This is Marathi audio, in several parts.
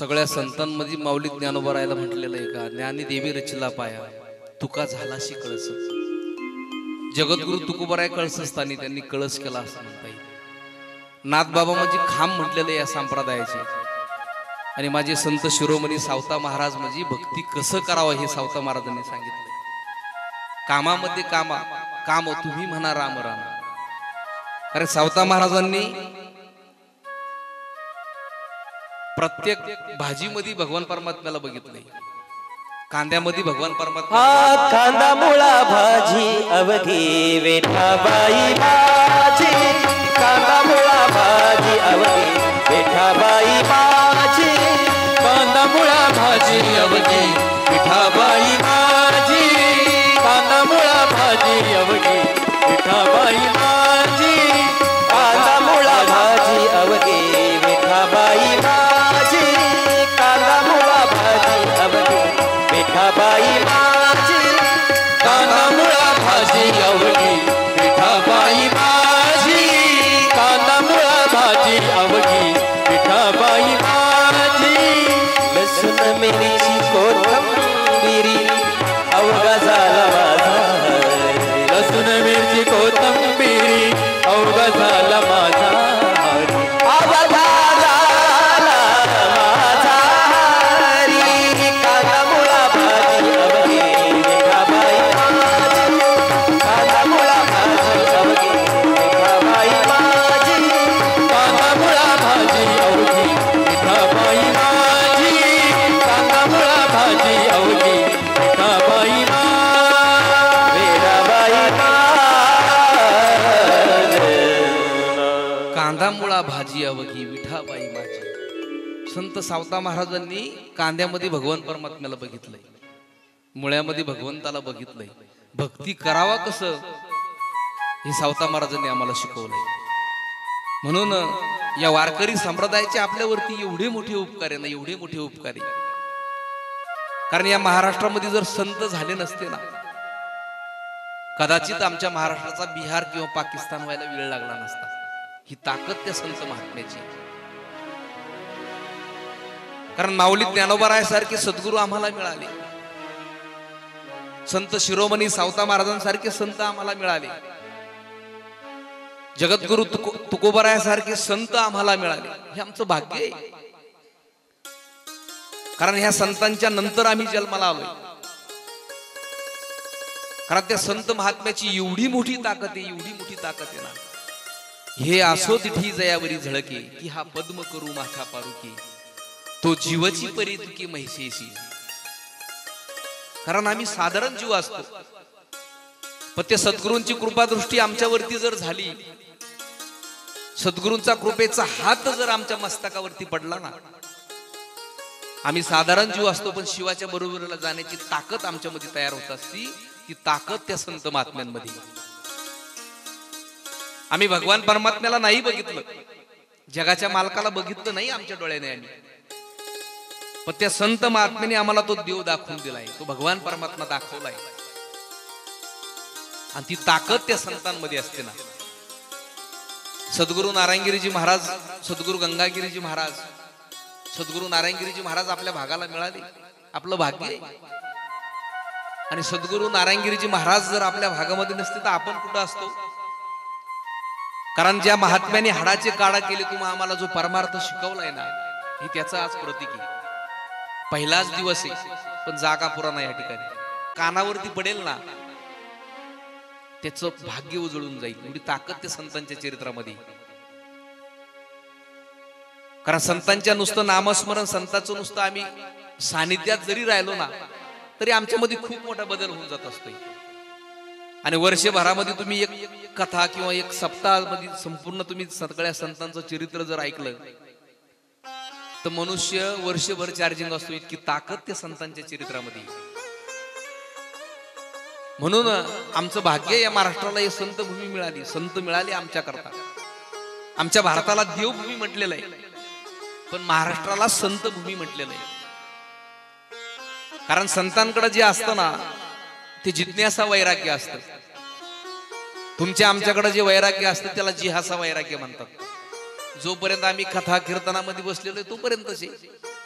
सगळ्या संतांमध्ये माऊली ज्ञानोबा राहायला म्हटलेलं आहे का, ज्ञानी देवी रचला पाया तुका झालाशी कळस. जगद्गुरु तुकोबाराय कळसस्थानी त्यांनी कळस केला असं म्हणता येईल. नाथबाबा म्हणजे खांब म्हटलेले या संप्रदायाचे. आणि माझे संत शिरोमणी सावता महाराज म्हणजे भक्ती कसं करावं हे सावता महाराजांनी सांगितलं. कामामध्ये काम तुम्ही म्हणा राम राम. अरे सावता महाराजांनी प्रत्येक भाजीमध्ये भगवान परमात्म्याला बघितलंय. कांद्यामध्ये भगवान परमात्मा. कांदा मुळा भाजी अवघी विठाबाई माझी. कांदा मुळा भाजी अवघी विठाबाई माझी. कांदा मुळा भाजी अवघी विठाबाई माझी. कांदा मुळा भाजी अवघी विठाबाई माझी. कांदा मुळा भाजी अवघी विठाबाई माझी. कांदा मुळा भाजी अवघी विठाबाई माझी. कांदा मुळा भाजी अवघी विठाबाई माझी. कांदा मुळा भाजी अवघी विठाबाई माझी. लसूण मिरची कोथिंबिरी अवघा झाला माझा. लसूण मिरची कोथिंबिरी अवघा झाला माझा. अवघा झाला माझा हरी. कांदा मुळा भाजी अवघी विठाबाई माझी. कांदा मुळा भाजी अवघी विठाबाई माझी. कांदा मुळा भाजी अवघी विठाबाई माझी. कांदा मुळा भाजी अवघी विठाबाई कांदा मुळा भाजी अवघी विठाबाई माझी. संत सावता महाराजांनी कांद्यामध्ये भगवान परमात्म्याला बघितलंय, मुळ्यामध्ये भगवंताला बघितलंय. भक्ती करावा कसं हे सावता महाराजांनी आम्हाला शिकवलंय. म्हणून या वारकरी संप्रदायाचे आपल्यावरती एवढे मोठे उपकार आहे ना, एवढे मोठे उपकार आहे. कारण या महाराष्ट्रामध्ये जर संत झाले नसते ना, कदाचित आमच्या महाराष्ट्राचा बिहार किंवा पाकिस्तान व्हायला वेळ लागला नसता. ही ताकद त्या संत महात्म्याची. कारण माऊली ज्ञानोबारायासारखे सद्गुरू आम्हाला मिळाले, संत शिरोमणी सावता महाराजांसारखे संत आम्हाला मिळाले, जगद्गुरु तुकोबारायासारखे संत आम्हाला मिळाले. हे आमचं भाग्य आहे. कारण ह्या संतांच्या नंतर आम्ही जन्माला आलोय. कारण त्या संत महात्म्याची एवढी मोठी ताकद आहे, एवढी मोठी ताकद आहे ना. हे असो तिठी जयावरी झळके की हा पद्म करू माथा पारुकी. तो जीवची परी तुकी म्हैसेशी. कारण आम्ही साधारण जीव असतो, पण त्या सद्गुरूंची कृपादृष्टी आमच्यावरती जर झाली, सद्गुरूंचा कृपेचा हात जर आमच्या मस्तकावरती पडला ना, आम्ही साधारण जीव असतो, पण शिवाच्या बरोबरीला जाण्याची ताकद आमच्यामध्ये तयार होत असती. ती ताकद त्या संत महात्म्यांमध्ये. आम्ही भगवान परमात्म्याला नाही बघितलं, जगाच्या मालकाला बघितलं नाही आमच्या डोळ्याने आम्ही, पण त्या संत महात्म्याने आम्हाला तो देव दाखवून दिलाय, तो भगवान परमात्मा दाखवलाय. आणि ती ताकद त्या संतांमध्ये असते ना. सद्गुरु नारायणगिरीजी महाराज, सद्गुरु गंगागिरीजी महाराज, सद्गुरु नारायणगिरीजी महाराज आपल्या भागाला मिळाले, आपलं भाग्य आहे. आणि सद्गुरु नारायणगिरीजी महाराज जर आपल्या भागामध्ये नसते तर आपण कुठं असतो. कारण ज्या महात्म्याने हाडाचे काढा केले, तुम्हाला आम्हाला जो परमार्थ शिकवलाय ना, हे त्याचं आज प्रतीक आहे. पहिलाच दिवस आहे, पण जागा पुरा नाही या ठिकाणी. कानावरती पडेल ना, त्याचं भाग्य उजळून जाईल. एवढी ताकद त्या संतांच्या चरित्रामध्ये. कारण संतांच्या नुसतं नामस्मरण, संतांचं नुसतं आम्ही सानिध्यात जरी राहिलो ना, तरी आमच्यामध्ये खूप मोठा बदल होऊन जात असतो. आणि वर्षभरामध्ये तुम्ही एक कथा किंवा एक सप्ताहामध्ये संपूर्ण तुम्ही सगळ्या संतांचं चरित्र जर ऐकलं, तर मनुष्य वर्षभर चार्जिंग असतो. इतकी ताकद त्या संतांच्या चरित्रामध्ये. म्हणून आमचं भाग्य, या महाराष्ट्राला हे संत भूमी मिळाली, संत मिळाली आमच्या करता. आमच्या भारताला देवभूमी म्हटलेलं आहे, पण महाराष्ट्राला संत भूमी म्हटलेलं आहे. कारण संतांकडे जे असतं ना, ते जिज्ञासा वैराग्य असतं. तुमच्या आमच्याकडे जे वैराग्य असतं त्याला जिहासा वैराग्य म्हणतात. जोपर्यंत आम्ही कथा कीर्तनामध्ये बसलेलो तोपर्यंतच आहे.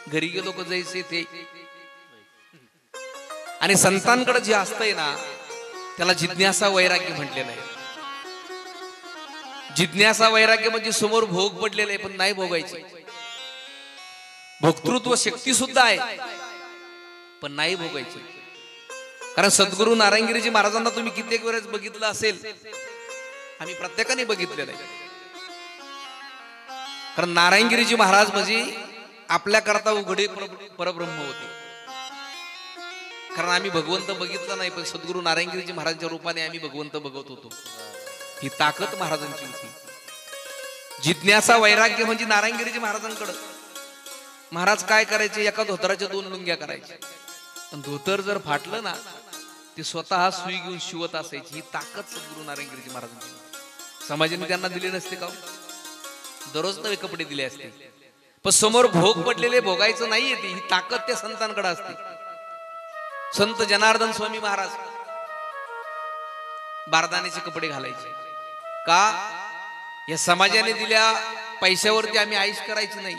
घरी गेलो का जायचे ते. आणि संतांकडे जे असतंय ना त्याला जिज्ञासा वैराग्य म्हटलेलं आहे. जिज्ञासा वैराग्य म्हणजे समोर भोग पडलेले आहे पण नाही भोगायचे. भोक्तृत्व शक्ती सुद्धा आहे पण नाही भोगायचे. कारण सद्गुरु नारायणगिरीजी महाराजांना तुम्ही कित्येक वेळेस बघितलं असेल, आम्ही प्रत्येकाने बघितलेलं आहे. कारण नारायणगिरीजी महाराज म्हणजे आपल्या करता उघडे परब्रह्म होते. कारण आम्ही भगवंत बघितलं नाही पण सद्गुरु नारायणगिरीजी महाराजांच्या रूपाने आम्ही भगवंत बघत होतो. ही ताकद महाराजांची होती. जिज्ञासा वैराग्य म्हणजे नारायणगिरीजी महाराजांकडे महाराज काय करायचे, एका धोतराच्या 2 लुंग्या करायचे. पण धोतर जर फाटलं ना ते स्वतः सुई घेऊन शिवत असायची. ही ताकद सद्गुरु नारायणगिरीजी महाराजांची. समाजाने त्यांना दिले नसते का? दररोज नवे कपडे दिले असते. पण समोर भोग पडलेले भोगायचं नाहीये. ती ही ताकद त्या संतांकडे असते. संत जनार्दन स्वामी महाराज बारदाण्याचे कपडे घालायचे का? या समाजाने दिल्या पैशावरती आम्ही आईश करायची नाही.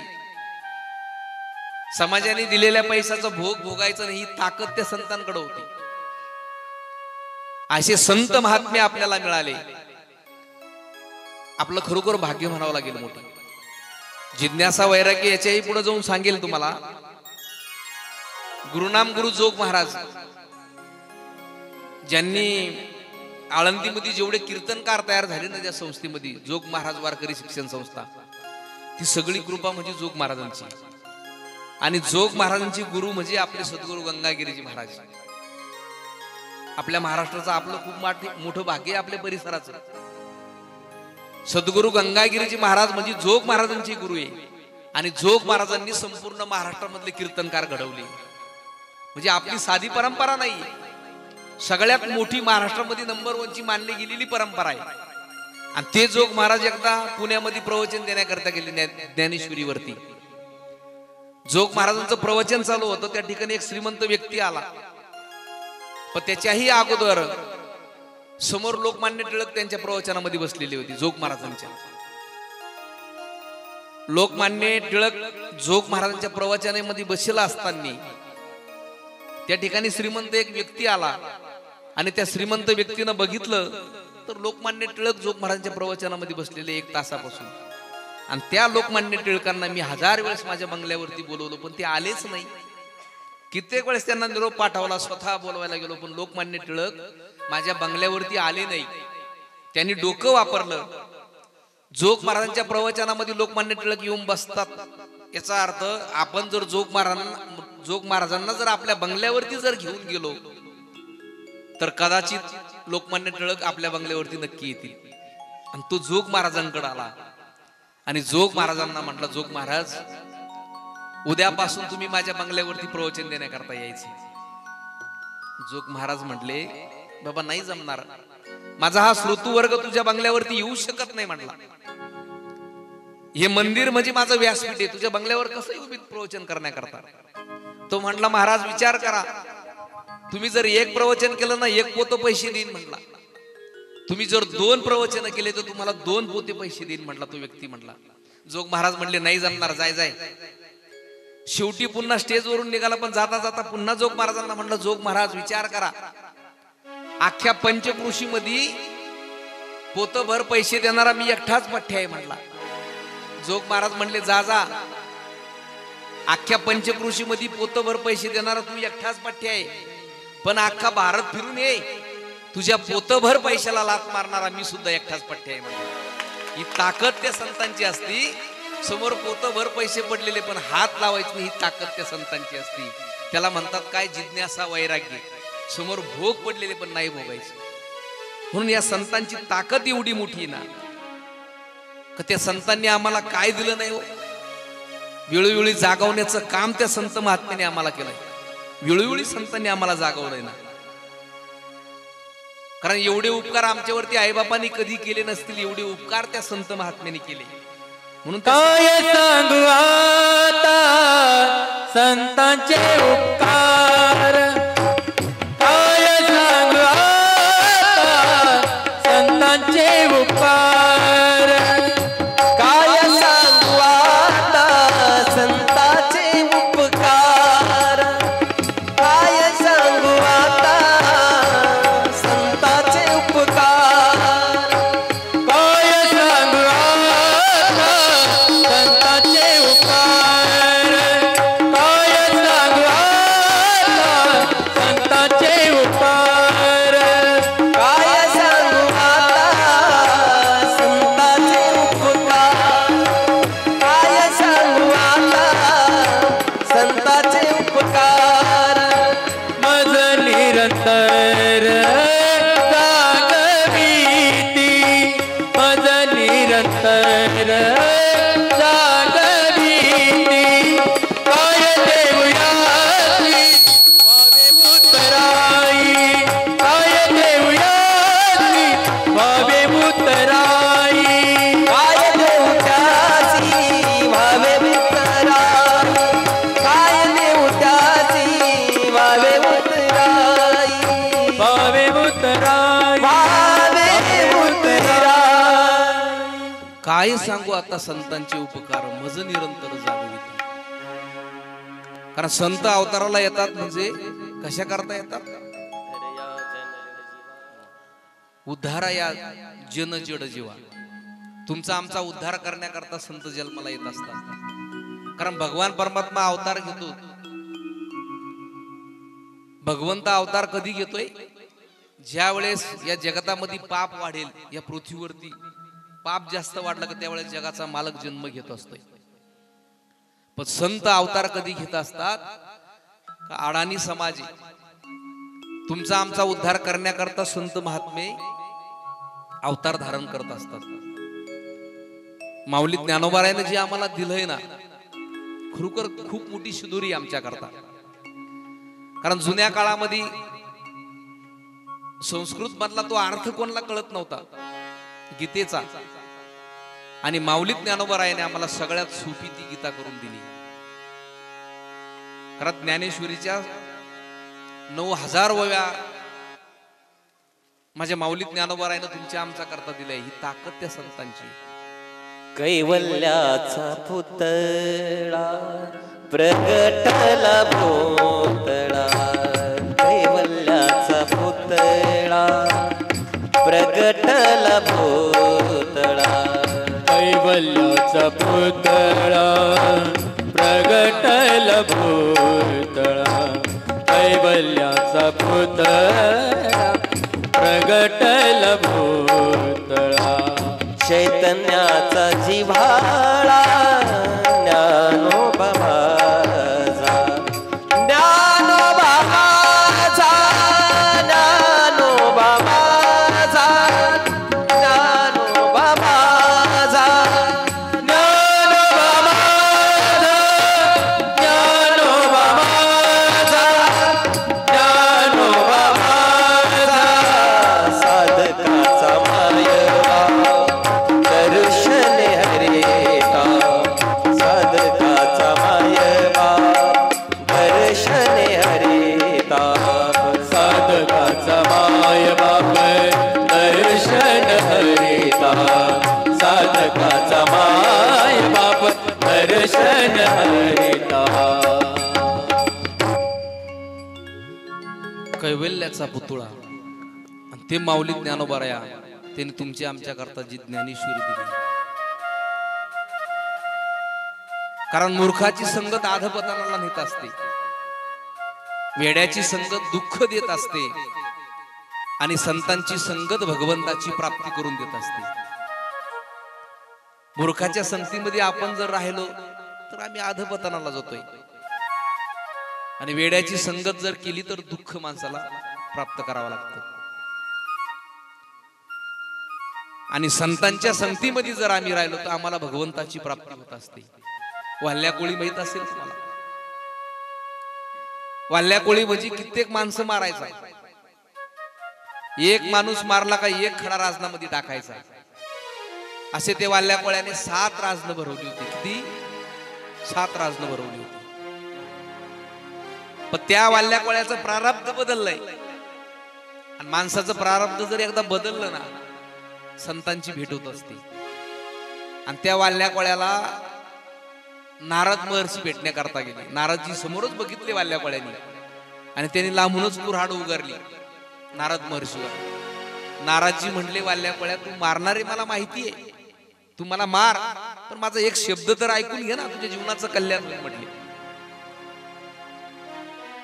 समाजाने दिलेल्या पैशाचा भोग भोगायचा नाही. ही ताकद त्या संतांकडे होती. असे संत महात्मे आपल्याला मिळाले. आपलं खरोखर भाग्य म्हणावं लागेल मोठं. जिज्ञासा वैराग्य याच्याही पुढे जाऊन सांगेल तुम्हाला. गुरुनाम गुरु जोग महाराज ज्यांनी आळंदीमध्ये जेवढे कीर्तनकार तयार झाले ना त्या संस्थेमध्ये, जोग महाराज वारकरी शिक्षण संस्था, ती सगळी कृपा म्हणजे जोग महाराजांची. आणि जोग महाराजांची गुरु म्हणजे आपले सद्गुरु गंगागिरीजी महाराज. आपल्या महाराष्ट्राचं आपलं खूप मोठं भाग्य आहे. आपल्या परिसराचं सद्गुरु गंगागिरीजी महाराज म्हणजे जोग महाराजांची गुरु आहे. आणि जोग महाराजांनी संपूर्ण महाराष्ट्रामधले कीर्तनकार घडवले. म्हणजे आपली साधी परंपरा नाही, सगळ्यात मोठी महाराष्ट्रामध्ये नंबर 1 ची मानली गेलेली परंपरा आहे. आणि ते जोग महाराज एकदा पुण्यामध्ये प्रवचन देण्याकरता गेले ज्ञानेश्वरीवरती. जोग महाराजांचं प्रवचन चालू होतं. त्या ठिकाणी एक श्रीमंत व्यक्ती आला. पण त्याच्याही अगोदर समोर लोकमान्य टिळक त्यांच्या प्रवचनामध्ये बसलेली होती. जोग महाराजांच्या लोकमान्य टिळक जोग महाराजांच्या प्रवचनामध्ये बसलेला असताना त्या ठिकाणी श्रीमंत एक व्यक्ती आला. आणि त्या श्रीमंत व्यक्तीनं बघितलं तर लोकमान्य टिळक जोग महाराजांच्या प्रवचनामध्ये बसलेले 1 तासापासून. आणि त्या लोकमान्य टिळकांना मी 1000 वेळेस माझ्या बंगल्यावरती बोलवलं पण ते आलेच नाही. कित्येक वेळेस त्यांना निरोप पाठवला, स्वतः बोलवायला गेलो पण लोकमान्य टिळक माझ्या बंगल्यावरती आले नाही. त्यांनी डोकं वापरलं. जोग महाराजांच्या प्रवचनामध्ये लोकमान्य टिळक येऊन बसतात याचा अर्थ आपण जर जोग महाराजांना जर आपल्या बंगल्यावरती जर घेऊन गेलो तर कदाचित लोकमान्य टिळक आपल्या बंगल्यावरती नक्की येतील. आणि तो जोग महाराजांकडे आला आणि जोग महाराजांना म्हटलं, जोग महाराज उद्यापासून तुम्ही माझ्या बंगल्यावरती प्रवचन देण्याकरता यायचे. जोग महाराज म्हटले, बाबा नाही जमणार, माझा हा श्रोतू वर्ग तुझ्या बंगल्यावरती येऊ शकत नाही. म्हटला हे मंदिर म्हणजे माझं व्यासपीठ आहे, तुझ्या बंगल्यावर कसं येऊ मी प्रवचन करण्याकरता. तो म्हटला, महाराज विचार करा, तुम्ही जर 1 प्रवचन केलं ना 1 पोतं पैसे देईन म्हटला. तुम्ही जर 2 प्रवचन केले तर तुम्हाला 2 पोते पैसे देईन म्हटला तो व्यक्ती. म्हटला जोग महाराज म्हणले नाही जमणार, जाय जाय. शेवटी पुन्हा स्टेजवरून निघाला पण जाता जाता पुन्हा जोग महाराजांना म्हटलं, जोग महाराज विचार करा, अख्ख्या पंचकृषी मध्ये पोतभर पैसे देणारा मी एकटाच पठ्य आहे म्हटला. जोग महाराज म्हणले, जा जा, अख्ख्या पंचकृषी मध्ये पोतभर पैसे देणारा तू एकटाच पठ्य आहे, पण अख्खा भारत फिरून ये, तुझ्या पोतभर पैशाला लात मारणारा मी सुद्धा एकटाच पठ्य आहे म्हटला. ही ताकद त्या संतांची असती. समोर पोतभर पैसे पडलेले पण हात लावायचे नाही, ही ताकद त्या संतांची असती. त्याला म्हणतात काय, जिज्ञासा वैराग्य. समोर भोग पडलेले पण नाही भोगायचे. म्हणून या संतांची ताकद एवढी मोठी ना, का त्या संतांनी आम्हाला काय दिलं नाही हो, वेळोवेळी जागवण्याचं काम त्या संत महात्म्याने आम्हाला केलंय. वेळोवेळी संतांनी आम्हाला जागवलंय ना. कारण एवढे उपकार आमच्यावरती आईबापांनी कधी केले नसतील, एवढे उपकार त्या संत महात्म्याने केले. म्हणून काय सांगू आता संतांचे उपकार, काय सांगू आता संतांचे उपकार, काय सांगू आता संतांचे उपकार, जागविती मज निरंतर जागविती काय देऊयासी भावे उतराई काय देऊयासी भावे उतराई काय देऊ त्याची व्हावे उतराई काय देऊ त्याची व्हावे उतराई भावे उतराई व्हावे उतराई काय सांगू आता संतांचे उपकार मज निरंतर जागविती. कारण संत अवताराला येतात म्हणजे कशा करता येतात? उद्धारा या जन जड जीवा. तुमचा आमचा उद्धार करण्याकरता संत जन्माला येत असतात. कारण भगवान परमात्मा अवतार घेतो. भगवंत अवतार कधी घेतोय? ज्या वेळेस या जगतामध्ये पाप वाढेल, या पृथ्वीवरती पाप जास्त वाढलं की त्यावेळेस जगाचा मालक जन्म घेत असतोय. पण संत अवतार कधी घेत असतात? अडाणी समाज तुमचा आमचा उद्धार करण्याकरता संत महात्मे अवतार धारण करत असतात. माऊली ज्ञानोबारायने जे आम्हाला दिलंय ना, खरोखर खूप मोठी शिदोरी आमच्या करता. कारण जुन्या काळामध्ये संस्कृत मधला तो अर्थ कोणाला कळत नव्हता गीतेचा, आणि माऊली ज्ञानोबारायने आम्हाला सगळ्यात सोपी ती गीता करून दिली. कारण ज्ञानेश्वरीच्या 9000 वव्या माझ्या माऊली ज्ञानोबारायने तुमच्या आमचा करता दिलाय. ही ताकद त्या संतांची. कैवल्याचा पुतळा प्रगटला भोतळा कैवल्याचा पुतळा प्रगटला भोतळा कैवल्याचा पुतळा प्रगटल भूतळा कैवल्याचा पुतळा प्रगटल भूतळा चैतन्याचा जिव्हाळा ज्ञानोबा माझा ज्ञानोबा माझा ज्ञानोबा माझा ज्ञानोबा माझा ज्ञानोबा माझा ज्ञानोबा माझा ज्ञानोबा माझा साधकाचा मायवा दर्शन हरेता साधकाचा मायवा दर्शन हरेता साधकाचा माय बाप दर्शन हरिता साधकाचा माय बाप दर्शन हरिता कैवल्याचा पुतळा आणि ते माऊली ज्ञानोबाराया त्यांनी तुमच्या आमच्या करता जी ज्ञानेश्वरी दिली. कारण मूर्खाची संगत अधपतनाला नेत असते, वेड्याची संगत दुःख देत असते, आणि संतांची संगत भगवंताची प्राप्ती करून देत असते. मूर्खाच्या संगतीमध्ये आपण जर राहिलो तर आम्ही अधपतनाला जातोय, आणि वेड्याची संगत जर केली तर दुःख माणसाला प्राप्त करावं लागतं. आणि संतांच्या संगतीमध्ये जर आम्ही राहिलो तर आम्हाला भगवंताची प्राप्ती होत असते. वाल्ल्या कोळी माहित असेल तुम्हाला? वाल्ल्या कोळी म्हणजे कित्येक माणसं मारायचा. एक माणूस मारला का एक खडा राजनामध्ये टाकायचा. असे ते वाल्ल्या कोळ्याने 7 राजनं भरवली होती. किती? 7 राजनं भरवली होती. पण त्या वाल्ल्या कोळ्याचं प्रारब्ध बदललंय, आणि माणसाचं प्रारब्ध जर एकदा बदललं ना, संतांची भेट होत असते. आणि त्या वाल्ल्या कोळ्याला नारद महर्षी भेटण्याकरता गेले. नारदजी समोरच बघितले वाल्ल्या कोळ्याने, आणि त्यांनी लांबूनच कुऱ्हाड उगारली नारद महर्षीवर. नारदजी म्हणले, वाल्ल्या कोळ्या तू मारणारे मला माहिती आहे, तू मला मार, पण माझा एक शब्द तर ऐकून घे ना, तुझ्या जीवनाचं कल्याण होईल म्हटले.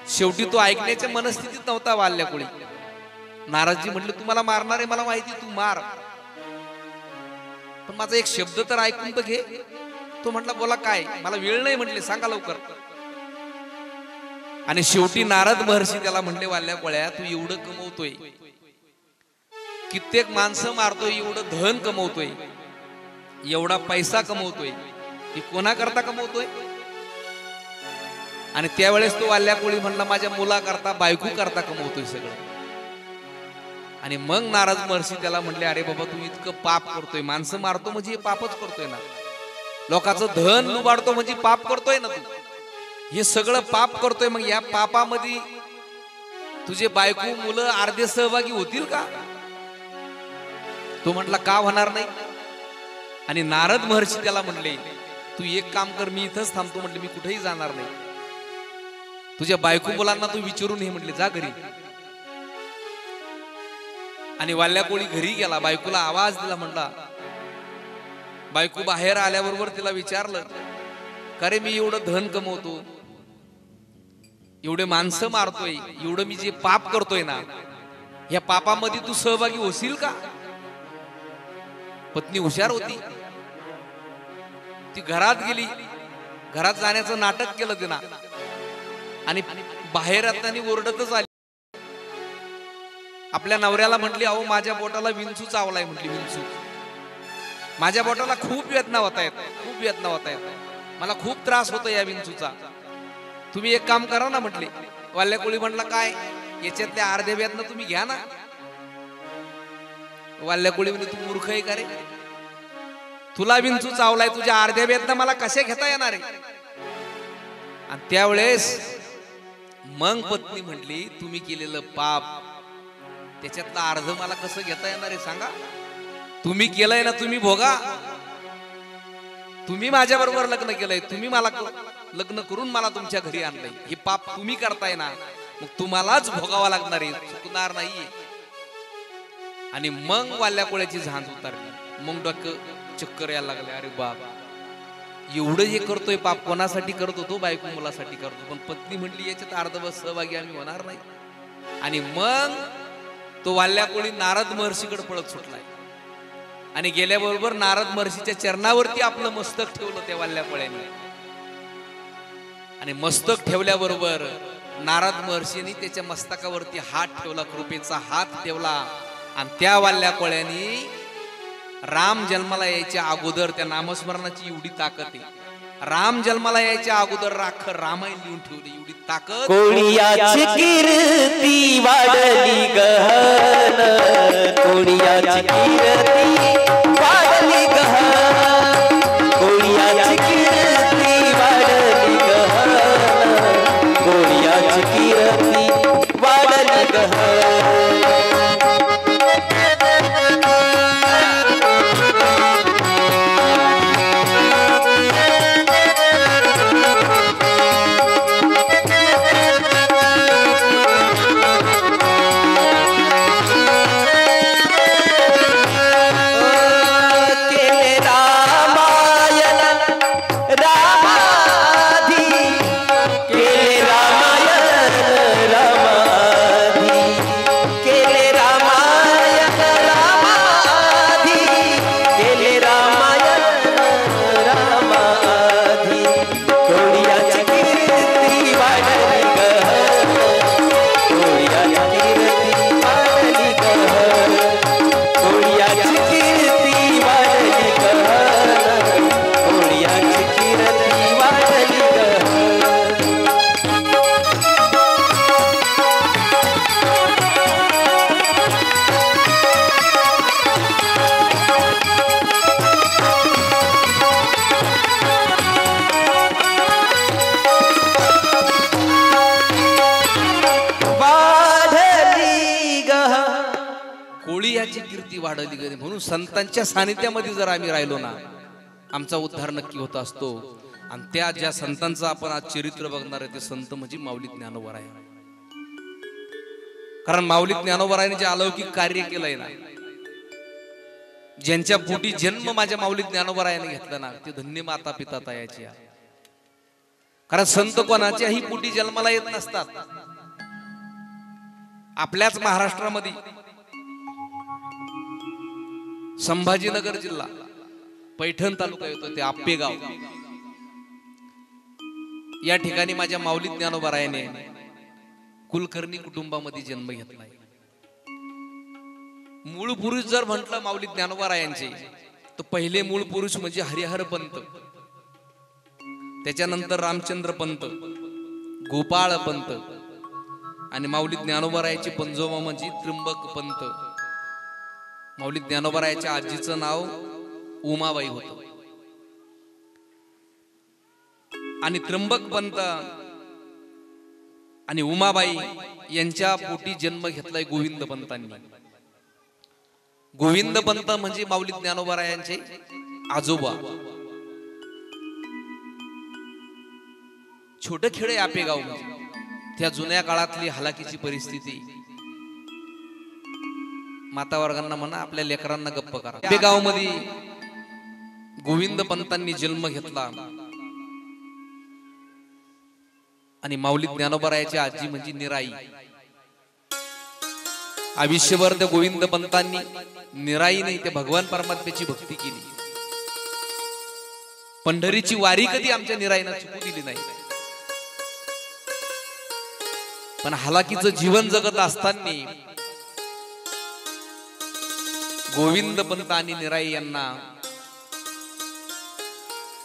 शेवटी तो ऐकण्याच्या मनस्थितीत नव्हता वाल्ल्या कोळी. नारदजी म्हटले, तू मला मारणारे मला माहिती, तू मार, पण माझा एक शब्द तर ऐकून तर घे. तो म्हटला, बोला काय? मला वेळ नाही म्हटले, सांगा लवकर. आणि शेवटी नारद महर्षी त्याला म्हणले, वाल्या कोळ्या तू एवढं कमवतोय, कित्येक माणसं मारतोय, एवढं धन कमवतोय, एवढा पैसा कमवतोय, हे कोणाकरता कमवतोय? आणि त्यावेळेस तो वाल्या कोळी म्हणला, माझ्या मुलाकरता, बायको करता कमवतोय सगळं. आणि मग नारद महर्षी त्याला म्हणले, अरे बाबा तू इतकं पाप करतोय, माणसं मारतो म्हणजे हे पापच करतोय ना, लोकांचं धन लुबाडतो म्हणजे पाप करतोय ना, तू हे सगळं पाप करतोय. मग या पापामध्ये तुझे बायको मुलं अर्धे सहभागी होतील का? तो म्हटला, का होणार नाही? आणि नारद महर्षी त्याला म्हणले, तू एक काम कर, मी इथंच थांबतो म्हटले, मी कुठेही जाणार नाही, तुझ्या बायको मुलांना तू विचारून हे म्हटले, जा घरी. आणि वाल्या कोळी घरी गेला, बायकोला आवाज दिला, म्हणला, बायको बाहेर आल्याबरोबर तिला विचारलं, का रे मी एवढं धन कमवतो, एवढे माणसं मारतोय, एवढं मी जे पाप करतोय ना, या पापामध्ये तू सहभागी होशील का? पत्नी हुशार होती, ती घरात गेली, घरात जाण्याचं नाटक केलं तिनं, आणि बाहेर येताना ओरडतच आली. आपल्या नवऱ्याला म्हटली, अहो माझ्या बोटाला विंचू चावलाय, म्हटली विंचू, माझ्या बोटाला खूप वेदना होत आहेत, खूप वेदना होत आहेत, मला खूप त्रास होतो या विंचूचा, तुम्ही एक काम करा ना म्हटले. वाल्या कोळी म्हणला, काय? याच्यातल्या अर्ध्या वेदना तुम्ही घ्या ना. वाल्या कोळी म्हणजे, तू मूर्ख आहे का रे, तुला विंचू चावलाय, तुझ्या अर्ध्या वेदना मला कशा घेता येणार आहे? आणि त्यावेळेस मग पत्नी म्हटली, तुम्ही केलेलं पाप त्याच्यातलं अर्ध मला कसं घेता येणार आहे सांगा? तुम्ही केलंय ना, तुम्ही भोगा, तुम्ही माझ्या बरोबर लग्न केलंय, तुम्ही मला लग्न करून मला तुमच्या घरी आणलंय, हे पाप तुम्ही करताय ना, मग तुम्हालाच भोगावा लागणार आहे, चुकणार नाहीये. आणि मग वाल्या कोळ्याची झांज उतरली, मग डोकं चक्कर यायला लागले, अरे बाप, एवढं हे करतोय पाप, कोणासाठी करत होतो? बायको मुलासाठी करतो, पण पत्नी म्हटली याच्यात अर्धवट सहभागी आम्ही होणार नाही. आणि मग तो वाल्या कोळी नारद महर्षीकडे पळत सुटलाय, आणि गेल्याबरोबर नारद महर्षीच्या चरणावरती आपलं मस्तक ठेवलं त्या वाल्या कोळ्याने. आणि मस्तक ठेवल्याबरोबर नारद महर्षींनी त्याच्या मस्तकावरती हात ठेवला, कृपेचा हात ठेवला, आणि त्या वाल्या कोळ्यानी राम जन्माला यायच्या अगोदर, त्या नामस्मरणाची एवढी ताकद आहे, राम जन्माला यायच्या अगोदर राख रामायण लिहून ठेवली, एवढी ताकद. कोणियाची कीर्ती वाढली गहन, कोणियाची कीर्ती वाढली गहन, कोणियाची कीर्ती वाढली गहन, कोणियाची कीर्ती वाढली गहन. वाढली गेली. म्हणून संतांच्या सानिध्यामध्ये जर आम्ही राहिलो ना, आमचा उद्धार नक्की होत असतो. आणि त्या ज्या संतांचं आपण आज चरित्र बघणार आहे ते संत म्हणजे माऊली ज्ञानोबराय. कारण माऊली ज्ञानोबरायने जे अलौकिक कार्य केलंय ना, ज्यांच्या पोटी जन्म माझ्या माऊली ज्ञानोबरायाने घेतला ना, ते धन्य माता पिता तयाची. कारण संत कोणाच्याही पोटी जन्माला येत नसतात. आपल्याच महाराष्ट्रामध्ये संभाजीनगर जिल्हा पैठण तालुका येतो, ते आप्पेगाव या ठिकाणी माझ्या माऊली ज्ञानोबारायाने कुलकर्णी कुटुंबामध्ये जन्म घेतलाय. मूळ पुरुष जर म्हटलं माऊली ज्ञानोबारायांचे तर पहिले मूळ पुरुष म्हणजे हरिहर पंत, त्याच्यानंतर रामचंद्र पंत, गोपाळ पंत आणि माऊली ज्ञानोबारायाचे पंजोबा म्हणजे त्र्यंबक पंत. माऊली ज्ञानोबारायाच्या आजीचं नाव उमाबाई होतं आणि त्र्यंबक पंत आणि उमाबाई यांच्या पोटी जन्म घेतलाय गोविंद पंतांनी. गोविंद पंत म्हणजे माऊली ज्ञानोबारायांचे आजोबा. छोटे खेडे आपेगाव म्हणजे त्या जुन्या काळातली हलाखीची परिस्थिती. माता वर्गांना म्हणा आपल्या लेकरांना गप्प करा. आपेगाव मध्ये गोविंद पंतांनी जन्म घेतला आणि माऊली ज्ञानोबारायाची आजी म्हणजे निराई. आयुष्यभर त्या गोविंद पंतांनी निराई नाही ते भगवान परमात्म्याची भक्ती केली. पंढरीची वारी कधी आमच्या निराईनं चुकू दिली नाही. पण हलाकीचं जीवन जगत असताना गोविंद पंत आणि निराई यांना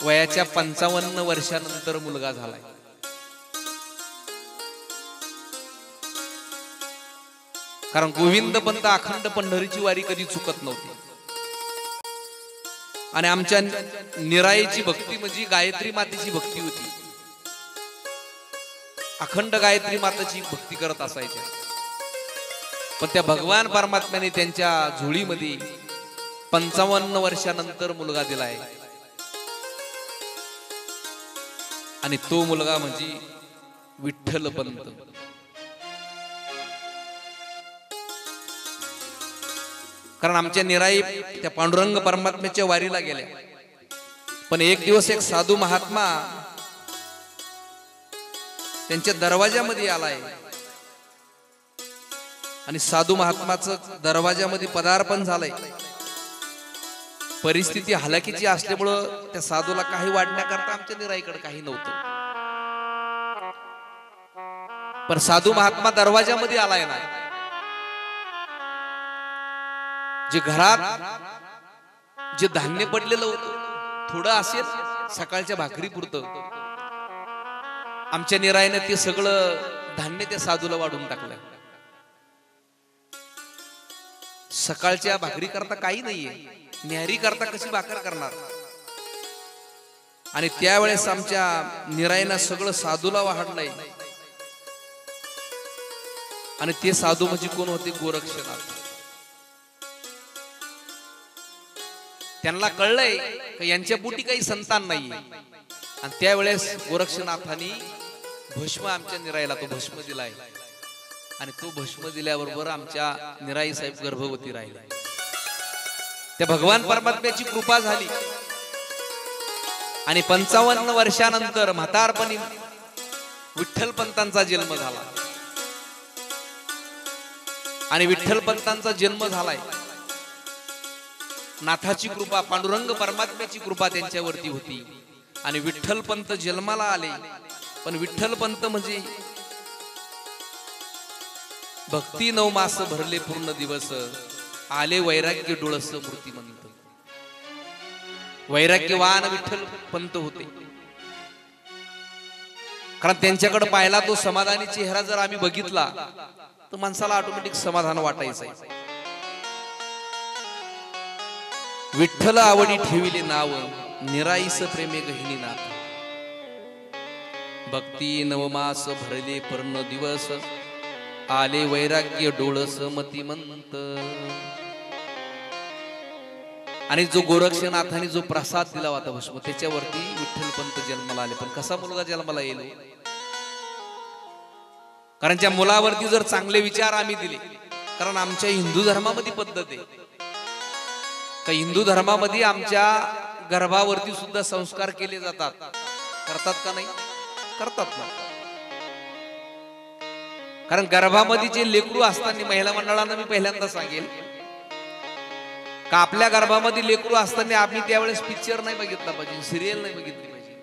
वयाच्या 55 वर्षानंतर मुलगा झालाय. कारण गोविंद पंत अखंड पंढरीची वारी कधी चुकत नव्हती आणि आमच्या निराईची भक्ती म्हणजे गायत्री मातेची भक्ती होती. अखंड गायत्री मातेची भक्ती करत असायच्या. पण त्या भगवान परमात्म्याने त्यांच्या झोळीमध्ये 55 वर्षानंतर मुलगा दिलाय आणि तो मुलगा म्हणजे विठ्ठल पंत. कारण आमच्या निराई त्या पांडुरंग परमात्म्याच्या वारीला गेल्या. पण एक दिवस एक साधू महात्मा त्यांच्या दरवाजामध्ये आलाय आणि साधू महात्माचं दरवाजामध्ये पदार्पण झालंय. परिस्थिती हलाखीची असल्यामुळं त्या साधूला काही वाढण्याकरता आमच्या निराईकडे काही नव्हतं. पण साधू महात्मा दरवाजामध्ये आलाय ना, जे घरात जे धान्य पडलेलं होतं थोडं असेल सकाळच्या भाकरी पुरतं, आमच्या निराईने ते सगळं धान्य त्या साधूला वाढून टाकलं. सकाळच्या भाकरी करता काही नाहीये, न्याहारी करता कशी भाकर करणार. आणि त्यावेळेस आमच्या निराईनं सगळं साधूला वाढलंय. आणि ते साधू म्हणजे कोण होते? गोरक्षनाथ. त्यांना कळलंय की यांच्या पोटी काही संतान नाहीये आणि त्यावेळेस गोरक्षनाथांनी भस्म आमच्या निराईला तो भस्म दिलाय आणि तो भस्म दिल्याबरोबर आमच्या निराई साहेब गर्भवती राहिल्या. त्या भगवान परमात्म्याची कृपा झाली आणि 55 वर्षानंतर म्हातारपणी विठ्ठल पंतांचा जन्म झाला. आणि विठ्ठल पंतांचा जन्म झालाय. नाथाची कृपा, पांडुरंग परमात्म्याची कृपा त्यांच्यावरती होती आणि विठ्ठल पंत जन्माला आले. पण विठ्ठल पंत म्हणजे भक्ती 9 मास भरले पूर्ण दिवस, आले वैराग्य डोळस मूर्तिमंत. वैराग्यवान विठ्ठल पंत होते. कारण त्यांच्याकडे पाहिला तो समाधानी चेहरा जर आम्ही बघितला तर माणसाला ऑटोमॅटिक समाधान वाटायचं. विठ्ठल आवडी ठेविले नाव, निराईस प्रेमे गहिनी नाथ. भक्ती 9 मास भरले पूर्ण दिवस, आले वैराग्य डोळस मतिमंत. आणि जो गोरक्षनाथाने जो प्रसाद दिला होता भस्म, त्याच्यावरती विठ्ठल पंत जन्माला आले. पण कसा मुलगा जन्माला येईल? कारण त्या मुलावरती जर चांगले विचार आम्ही दिले, कारण आमच्या हिंदू धर्मामध्ये पद्धत आहे का हिंदू धर्मामध्ये आमच्या गर्भावरती सुद्धा संस्कार केले जातात. करतात का नाही? करतात ना. कारण गर्भामध्ये जे लेकरू असताना, महिला मंडळांना मी पहिल्यांदा सांगेल का आपल्या गर्भामध्ये लेकरू असताना आम्ही त्यावेळेस पिक्चर नाही बघितला पाहिजे, सिरियल नाही बघितली पाहिजे.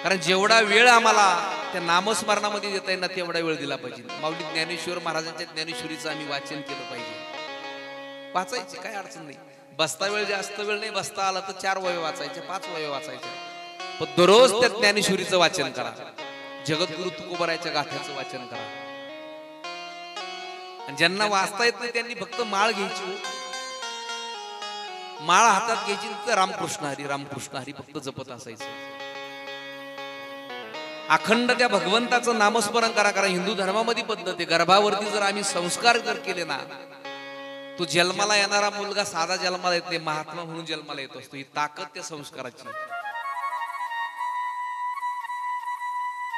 कारण जेवढा वेळ आम्हाला त्या नामस्मरणामध्ये देता येईल ना तेवढा वेळ दिला पाहिजे. माऊली ज्ञानेश्वर महाराजांच्या ज्ञानेश्वरीचं आम्ही वाचन केलं पाहिजे. वाचायचे काय अडचण नाही. बसता वेळ जास्त वेळ नाही, बसता आला तर 4 वह्या वाचायच्या, 5 वह्या वाचायच्या, पण दररोज त्या ज्ञानेश्वरीचं वाचन करा. जगद्गुरु तुकोबरायच्या गाथ्याचं वाचन करा. आणि ज्यांना वाचता येत नाही त्यांनी फक्त माळ घ्यायची, माळ हातात घ्यायची, तर रामकृष्ण हरी रामकृष्ण हरी फक्त जपत असायचं. अखंड त्या भगवंताचं नामस्मरण करा. कारण हिंदू धर्मामध्ये पद्धत आहे, गर्भावरती जर आम्ही संस्कार जर केले ना, तो जन्माला येणारा मुलगा साधा जन्माला येत नाही, महात्मा म्हणून जन्माला येत असतो. ही ताकद त्या संस्काराची.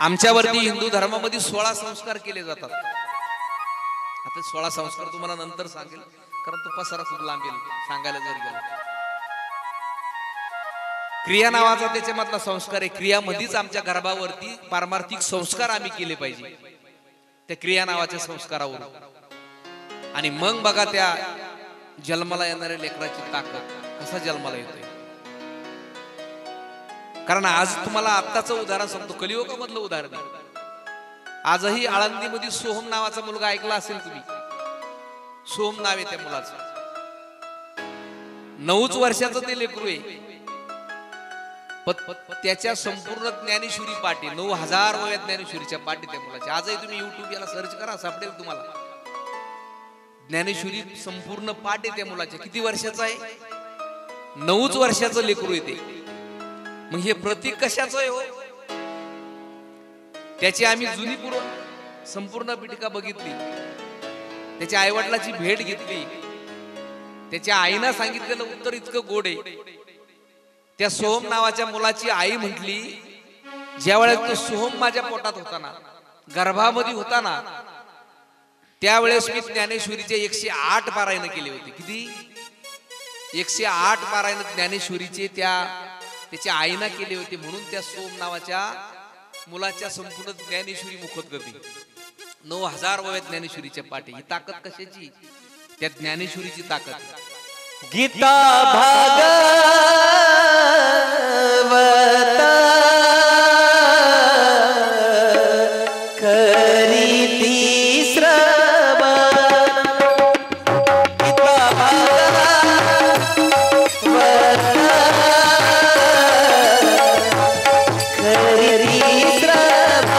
आमच्यावरती हिंदू धर्मामध्ये 16 संस्कार केले जातात. आता 16 संस्कार तुम्हाला नंतर सांगेल, कारण तो पसारा खूप लांबेल सांगायला जर गेला. क्रिया नावाचा त्याच्यामधला संस्कार आहे. क्रियामध्येच आमच्या गर्भावरती पारमार्थिक संस्कार आम्ही केले पाहिजे त्या क्रिया नावाच्या संस्कारावर. आणि मग बघा त्या जन्माला येणाऱ्या लेकराची ताकद कसा जन्माला येतोय. कारण आज तुम्हाला आत्ताचं उदाहरण सांगतो, कलियुगामधलं उदाहरण. आजही आळंदीमध्ये सोहम नावाचा मुलगा ऐकला असेल तुम्ही. सोहम नाव आहे त्या मुलाचं. 9च वर्षाचं ते लेकरू आहे. त्याच्या संपूर्ण ज्ञानेश्वरी पाठी 9000 वया ज्ञानेश्वरीच्या पाठी त्या मुलाच्या. आजही तुम्ही युट्यूब याला सर्च करा, सापडेल तुम्हाला. ज्ञानेश्वरी संपूर्ण पाठ आहे त्या मुलाच्या. किती वर्षाचा आहे? 9च वर्षाचं लेकरू आहे ते. मग हे प्रतीक कशाचं आहे हो? त्याची आम्ही जुनी संपूर्ण पीठिका बघितली, त्याच्या आईवडिलाची भेट घेतली, त्याच्या आईनं सांगितलेलं उत्तर इतकं गोड आहे. त्या सोहम नावाच्या मुलाची आई म्हटली, ज्या वेळेस तो सोहम माझ्या पोटात होता ना, गर्भामध्ये होता ना, त्यावेळेस मी ज्ञानेश्वरीचे 108 पारायण केले होते. किती? 108 पारायण ज्ञानेश्वरीचे त्याच्या आईना केले होते. म्हणून त्या सोहम नावाच्या मुलाच्या संपूर्ण ज्ञानेश्वरी मुखोद्गती 9000 वया ज्ञानेश्वरीच्या पाठी. ही ताकद कशाची? त्या ज्ञानेश्वरीची ताकद. गीता भागवत करीती श्रवण. गीता भागवत करीती श्रवण.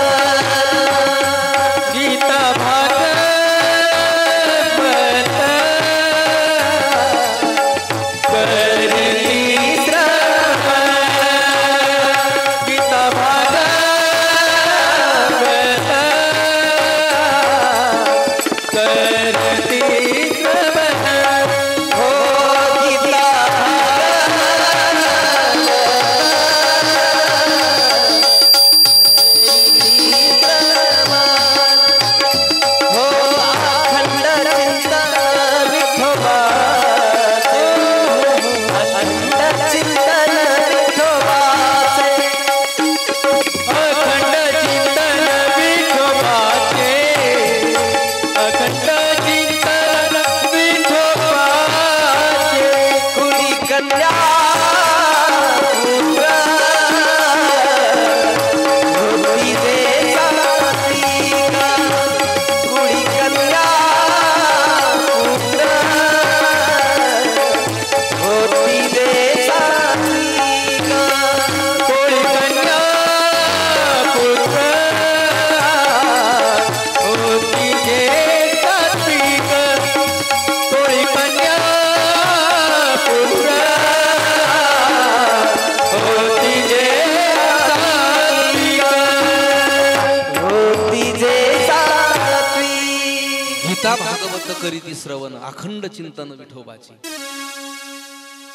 गीता भागवत करीती श्रवण, अखंड चिंतन विठोबाची.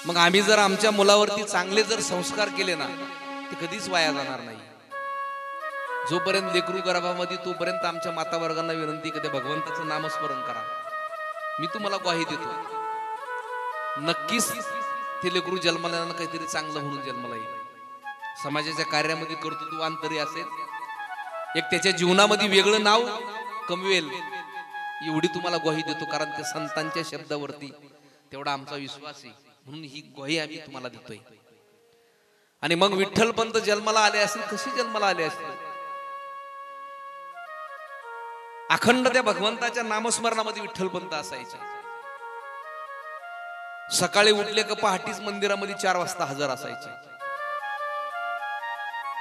मग आम्ही जर आमच्या मुलावरती चांगले जर संस्कार केले ना, ते कधीच वाया जाणार नाही. जोपर्यंत लेकरू गर्भामध्ये तोपर्यंत आमच्या माता वर्गांना विनंती की भगवंताचं नामस्मरण करा. मी तुम्हाला ग्वाही देतो, नक्कीच ते लेकरू जन्माला काहीतरी चांगलं म्हणून जन्माला येईल. समाजाच्या कार्यामध्ये कर्तृत्ववान तरी असेल, एक त्याच्या जीवनामध्ये वेगळं नाव कमवेल, एवढी तुम्हाला ग्वाही देतो. कारण त्या संतांच्या शब्दावरती तेवढा आमचा विश्वास आहे, म्हणून ही ग्वाही आम्ही तुम्हाला देतोय. आणि मग विठ्ठलपंत जन्माला आले असतील, कशी जन्माला आले असतील? अखंड त्या भगवंताच्या नामस्मरणामध्ये विठ्ठलपंत असायचे. सकाळी उठले का पहाटीच मंदिरामध्ये 4 वाजता हजर असायचे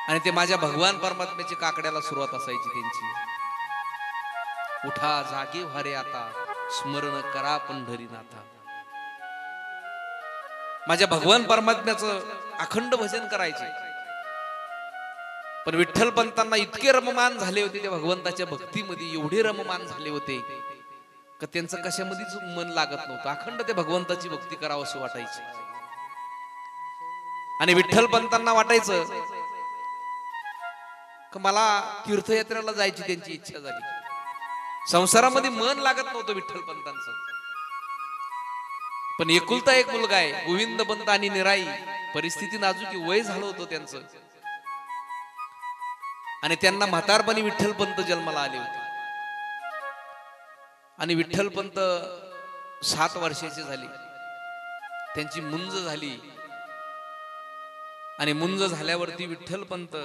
आणि ते माझ्या भगवान परमात्म्याची काकड्याला सुरुवात असायची त्यांची. उठा जागे व्हारे आता, स्मरण करा पंढरीनाथा. माझ्या भगवान परमात्म्याचं अखंड भजन करायचे. पण विठ्ठलपंतांना इतके रममान झाले होते त्या भगवंताच्या भक्तीमध्ये, एवढे रममान झाले होते का त्यांचं कशामध्येच मन लागत नव्हतं. अखंड ते भगवंताची भक्ती करावं असं वाटायची. आणि विठ्ठलपंतांना वाटायचं की मला तीर्थयात्रेला जायची त्यांची इच्छा झाली. संसारामध्ये मन लागत नव्हतं विठ्ठलपंतांचं. पण एकुलता एक मुलगा आहे गोविंदपंत आणि निराई. परिस्थिती नाजूक, वय झालं होतं त्यांचं आणि त्यांना म्हातारपणी विठ्ठलपंत जन्माला आले होते. आणि विठ्ठलपंत 7 वर्षाचे झाले, त्यांची मुंज झाली. आणि मुंज झाल्यावरती विठ्ठलपंत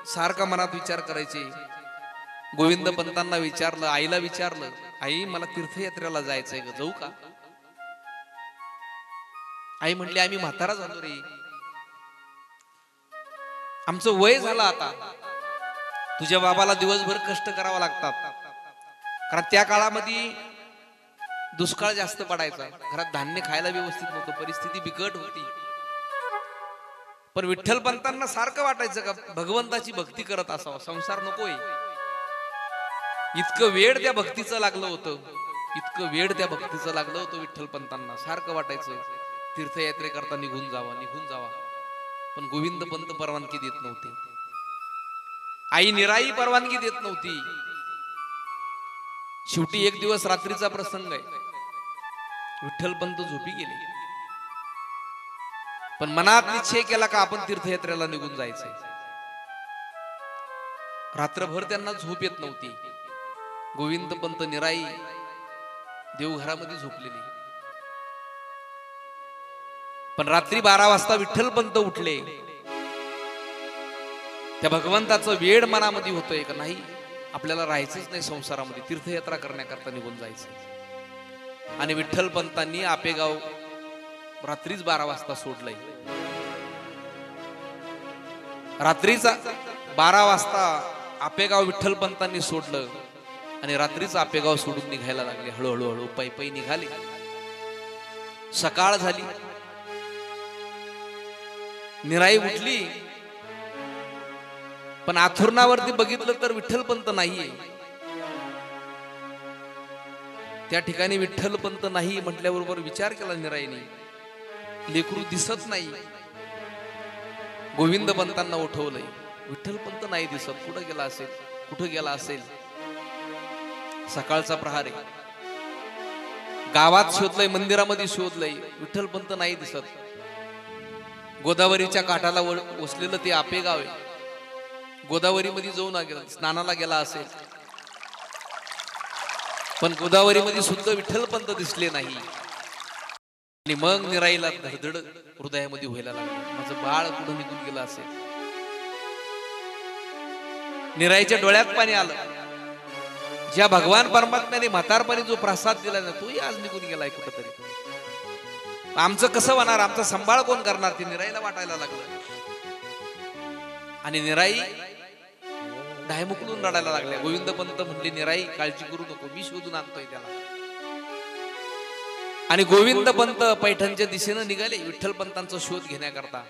सारखा मनात विचार करायचे. गोविंदपंतांना विचारलं, आईला विचारलं, आई मला तीर्थयात्रेला जायचंय ग, जाऊ का? आई म्हणली आम्ही म्हातारा झालो रे, आमचं वय झालं आता, तुझ्या बाबाला दिवसभर कष्ट करावं लागतात. कारण त्या काळामध्ये दुष्काळ जास्त पडायचा, घरात धान्य खायला व्यवस्थित नव्हतं, परिस्थिती बिकट होती. पण विठ्ठलपंतांना सारखं वाटायचं का भगवंताची भक्ती करत असावं, संसार नकोय. इतकं वेळ त्या भक्तीचं लागलं होतं, इतकं वेळ त्या भक्तीचं लागलं होतं विठ्ठलपंतांना. सारखं वाटायचं तीर्थयात्रेकरता निघून जावा. पण गोविंदपंत परवानगी देत नव्हते, आई निराई परवानगी देत नव्हती. शेवटी एक दिवस रात्रीचा प्रसंग आहे, विठ्ठलपंत झोपी गेले. पण मनात निश्चय केला का आपण तीर्थयात्रेला निघून जायचंय. रात्रभर त्यांना झोप येत नव्हती. गोविंदपंत निराई देवघरामध्ये झोपलेली. पण रात्री 12 वाजता विठ्ठलपंत उठले. त्या भगवंताचं वेळ मनामध्ये होतोय का नाही, आपल्याला राहायचंच नाही संसारामध्ये, तीर्थयात्रा करण्याकरता निघून जायचं. आणि विठ्ठलपंतांनी आपेगाव रात्रीच 12 वाजता सोडलंय. रात्रीचा 12 वाजता आपेगाव विठ्ठलपंतांनी सोडलं आणि रात्रीच आपेगाव सोडून निघायला लागले. हळूहळू पायी निघाले. सकाळ झाली, निराई उठली. पण आथुरणावरती बघितलं तर विठ्ठलपंत नाहीये. त्या ठिकाणी विठ्ठलपंत नाही म्हटल्याबरोबर विचार केला निराईने, लेकरू दिसत नाही. गोविंदपंतांना उठवलंय, विठ्ठलपंत नाही दिसत, कुठं गेला असेल. सकाळचा प्रहार आहे, गावात शोधलंय, मंदिरामध्ये शोधलंय, विठ्ठलपंत नाही दिसत. गोदावरीच्या काठाला वसलेलं ते आपेगाव आहे, गोदावरीमध्ये जाऊन स्नानाला गेला असेल. पण गोदावरीमध्ये सुद्धा विठ्ठलपंत दिसले नाही. आणि मग निराईला धडधड हृदयामध्ये व्हायला लागलं, माझं बाळ कुठं निघून गेलं असेल. निराईच्या डोळ्यात पाणी आलं. ज्या भगवान परमात्म्याने म्हातारपणी जो प्रसाद दिला ना, तोही आज निघून गेलाय कुठंतरी. आमचं कसं होणार, आमचा सांभाळ कोण करणार, ते निराईला वाटायला लागलं. आणि निराई ढायमुकडून रडायला लागल्या. गोविंदपंत म्हणले, निराई काळजी करू नको, मी शोधून आणतोय त्याला. आणि गोविंदपंत पैठणच्या दिशेनं निघाले विठ्ठलपंतांचा शोध घेण्याकरता.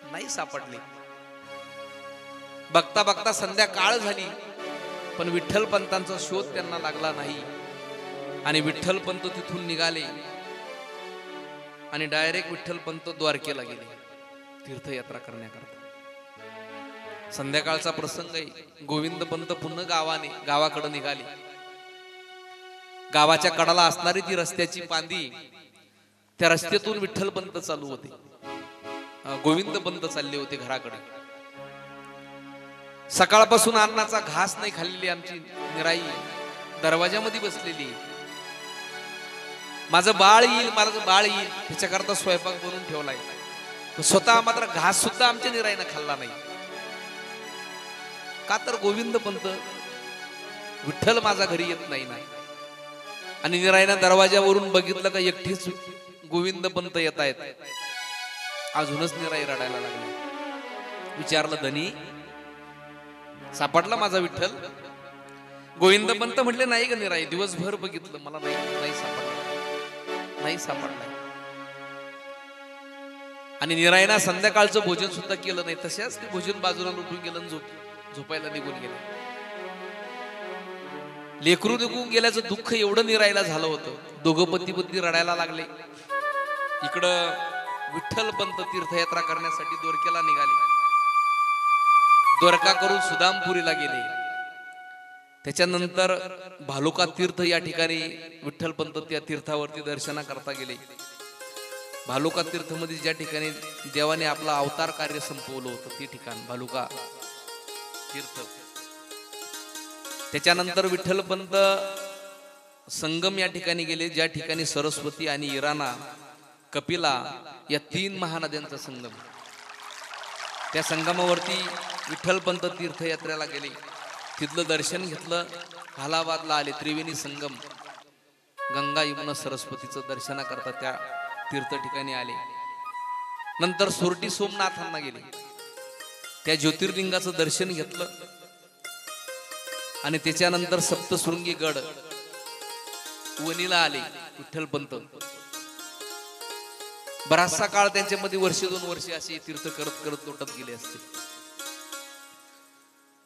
नाही सापडले. बघता बघता संध्याकाळ झाली, पण विठ्ठलपंतांचा शोध त्यांना लागला नाही. आणि विठ्ठलपंत तिथून निघाले आणि डायरेक्ट विठ्ठलपंत द्वारकेला गेले तीर्थयात्रा करण्याकरता. संध्याकाळचा प्रसंग आहे. गोविंदपंत पुन्हा गावाकडे निघाले. गावाच्या कडाला असणारी ती रस्त्याची पांदी, त्या रस्त्यातून विठ्ठलपंत चालू होते, गोविंदपंत चालले होते घराकडे. सकाळपासून अन्नाचा घास नाही खाल्लेली आमची निराई दरवाजामध्ये बसलेली. माझं बाळ येईल त्याच्याकरता स्वयंपाक बनवून ठेवलाय. स्वतः मात्र घास सुद्धा आमच्या निराईनं खाल्ला नाही. का तर गोविंद पंत विठ्ठल माझा घरी येत नाही ना. आणि निराईनं दरवाजावरून बघितलं का एकटीच गोविंद पंत येत आहेत. अजूनच निराई रडायला लागली. विचारलं, धनी सापडला माझा विठ्ठल? गोविंद पंत म्हटले, नाही ग निराई, दिवसभर बघितलं, मला नाही सापडला, नाही सापडला. आणि निराईना संध्याकाळचं भोजन सुद्धा केलं नाही. तशाच ते भोजन बाजूला लुटून गेलं, झोपायला निघून गेले. लेकरू निघून गेल्याचं दुःख एवढं निराईला झालं होतं. दोघं पती पत्नी रडायला लागले. इकडं विठ्ठल पंत तीर्थयात्रा करण्यासाठी द्वारकेला निघाले. द्वारका करून सुदामपुरीला गेले. त्याच्यानंतर भालुका तीर्थ या ठिकाणी विठ्ठल पंत त्या तीर्थावरती दर्शना करता गेले. भालुका तीर्थ मध्ये ज्या ठिकाणी देवाने आपला अवतार कार्य संपवलं होतं ते ठिकाण भालुका तीर्थ. त्याच्यानंतर विठ्ठल पंत संगम या ठिकाणी गेले, ज्या ठिकाणी सरस्वती आणि इराणा कपिला या 3 महानद्यांचा संगम. त्या संगमावरती विठ्ठल पंत तीर्थयात्रेला गेले. तिथलं दर्शन घेतलं. अलाहाबादला आले. त्रिवेणी संगम गंगा यमुना सरस्वतीचं दर्शना करता त्या तीर्थ ठिकाणी आले. नंतर सोरटी सोमनाथांना गेले. त्या ज्योतिर्लिंगाचं दर्शन घेतलं. आणि त्याच्यानंतर सप्तशृंगी गड वणीला आले विठ्ठल पंत. बराचसा काळ त्यांच्यामध्ये 1-2 वर्षे असे तीर्थ करत करत लोटत गेले असते.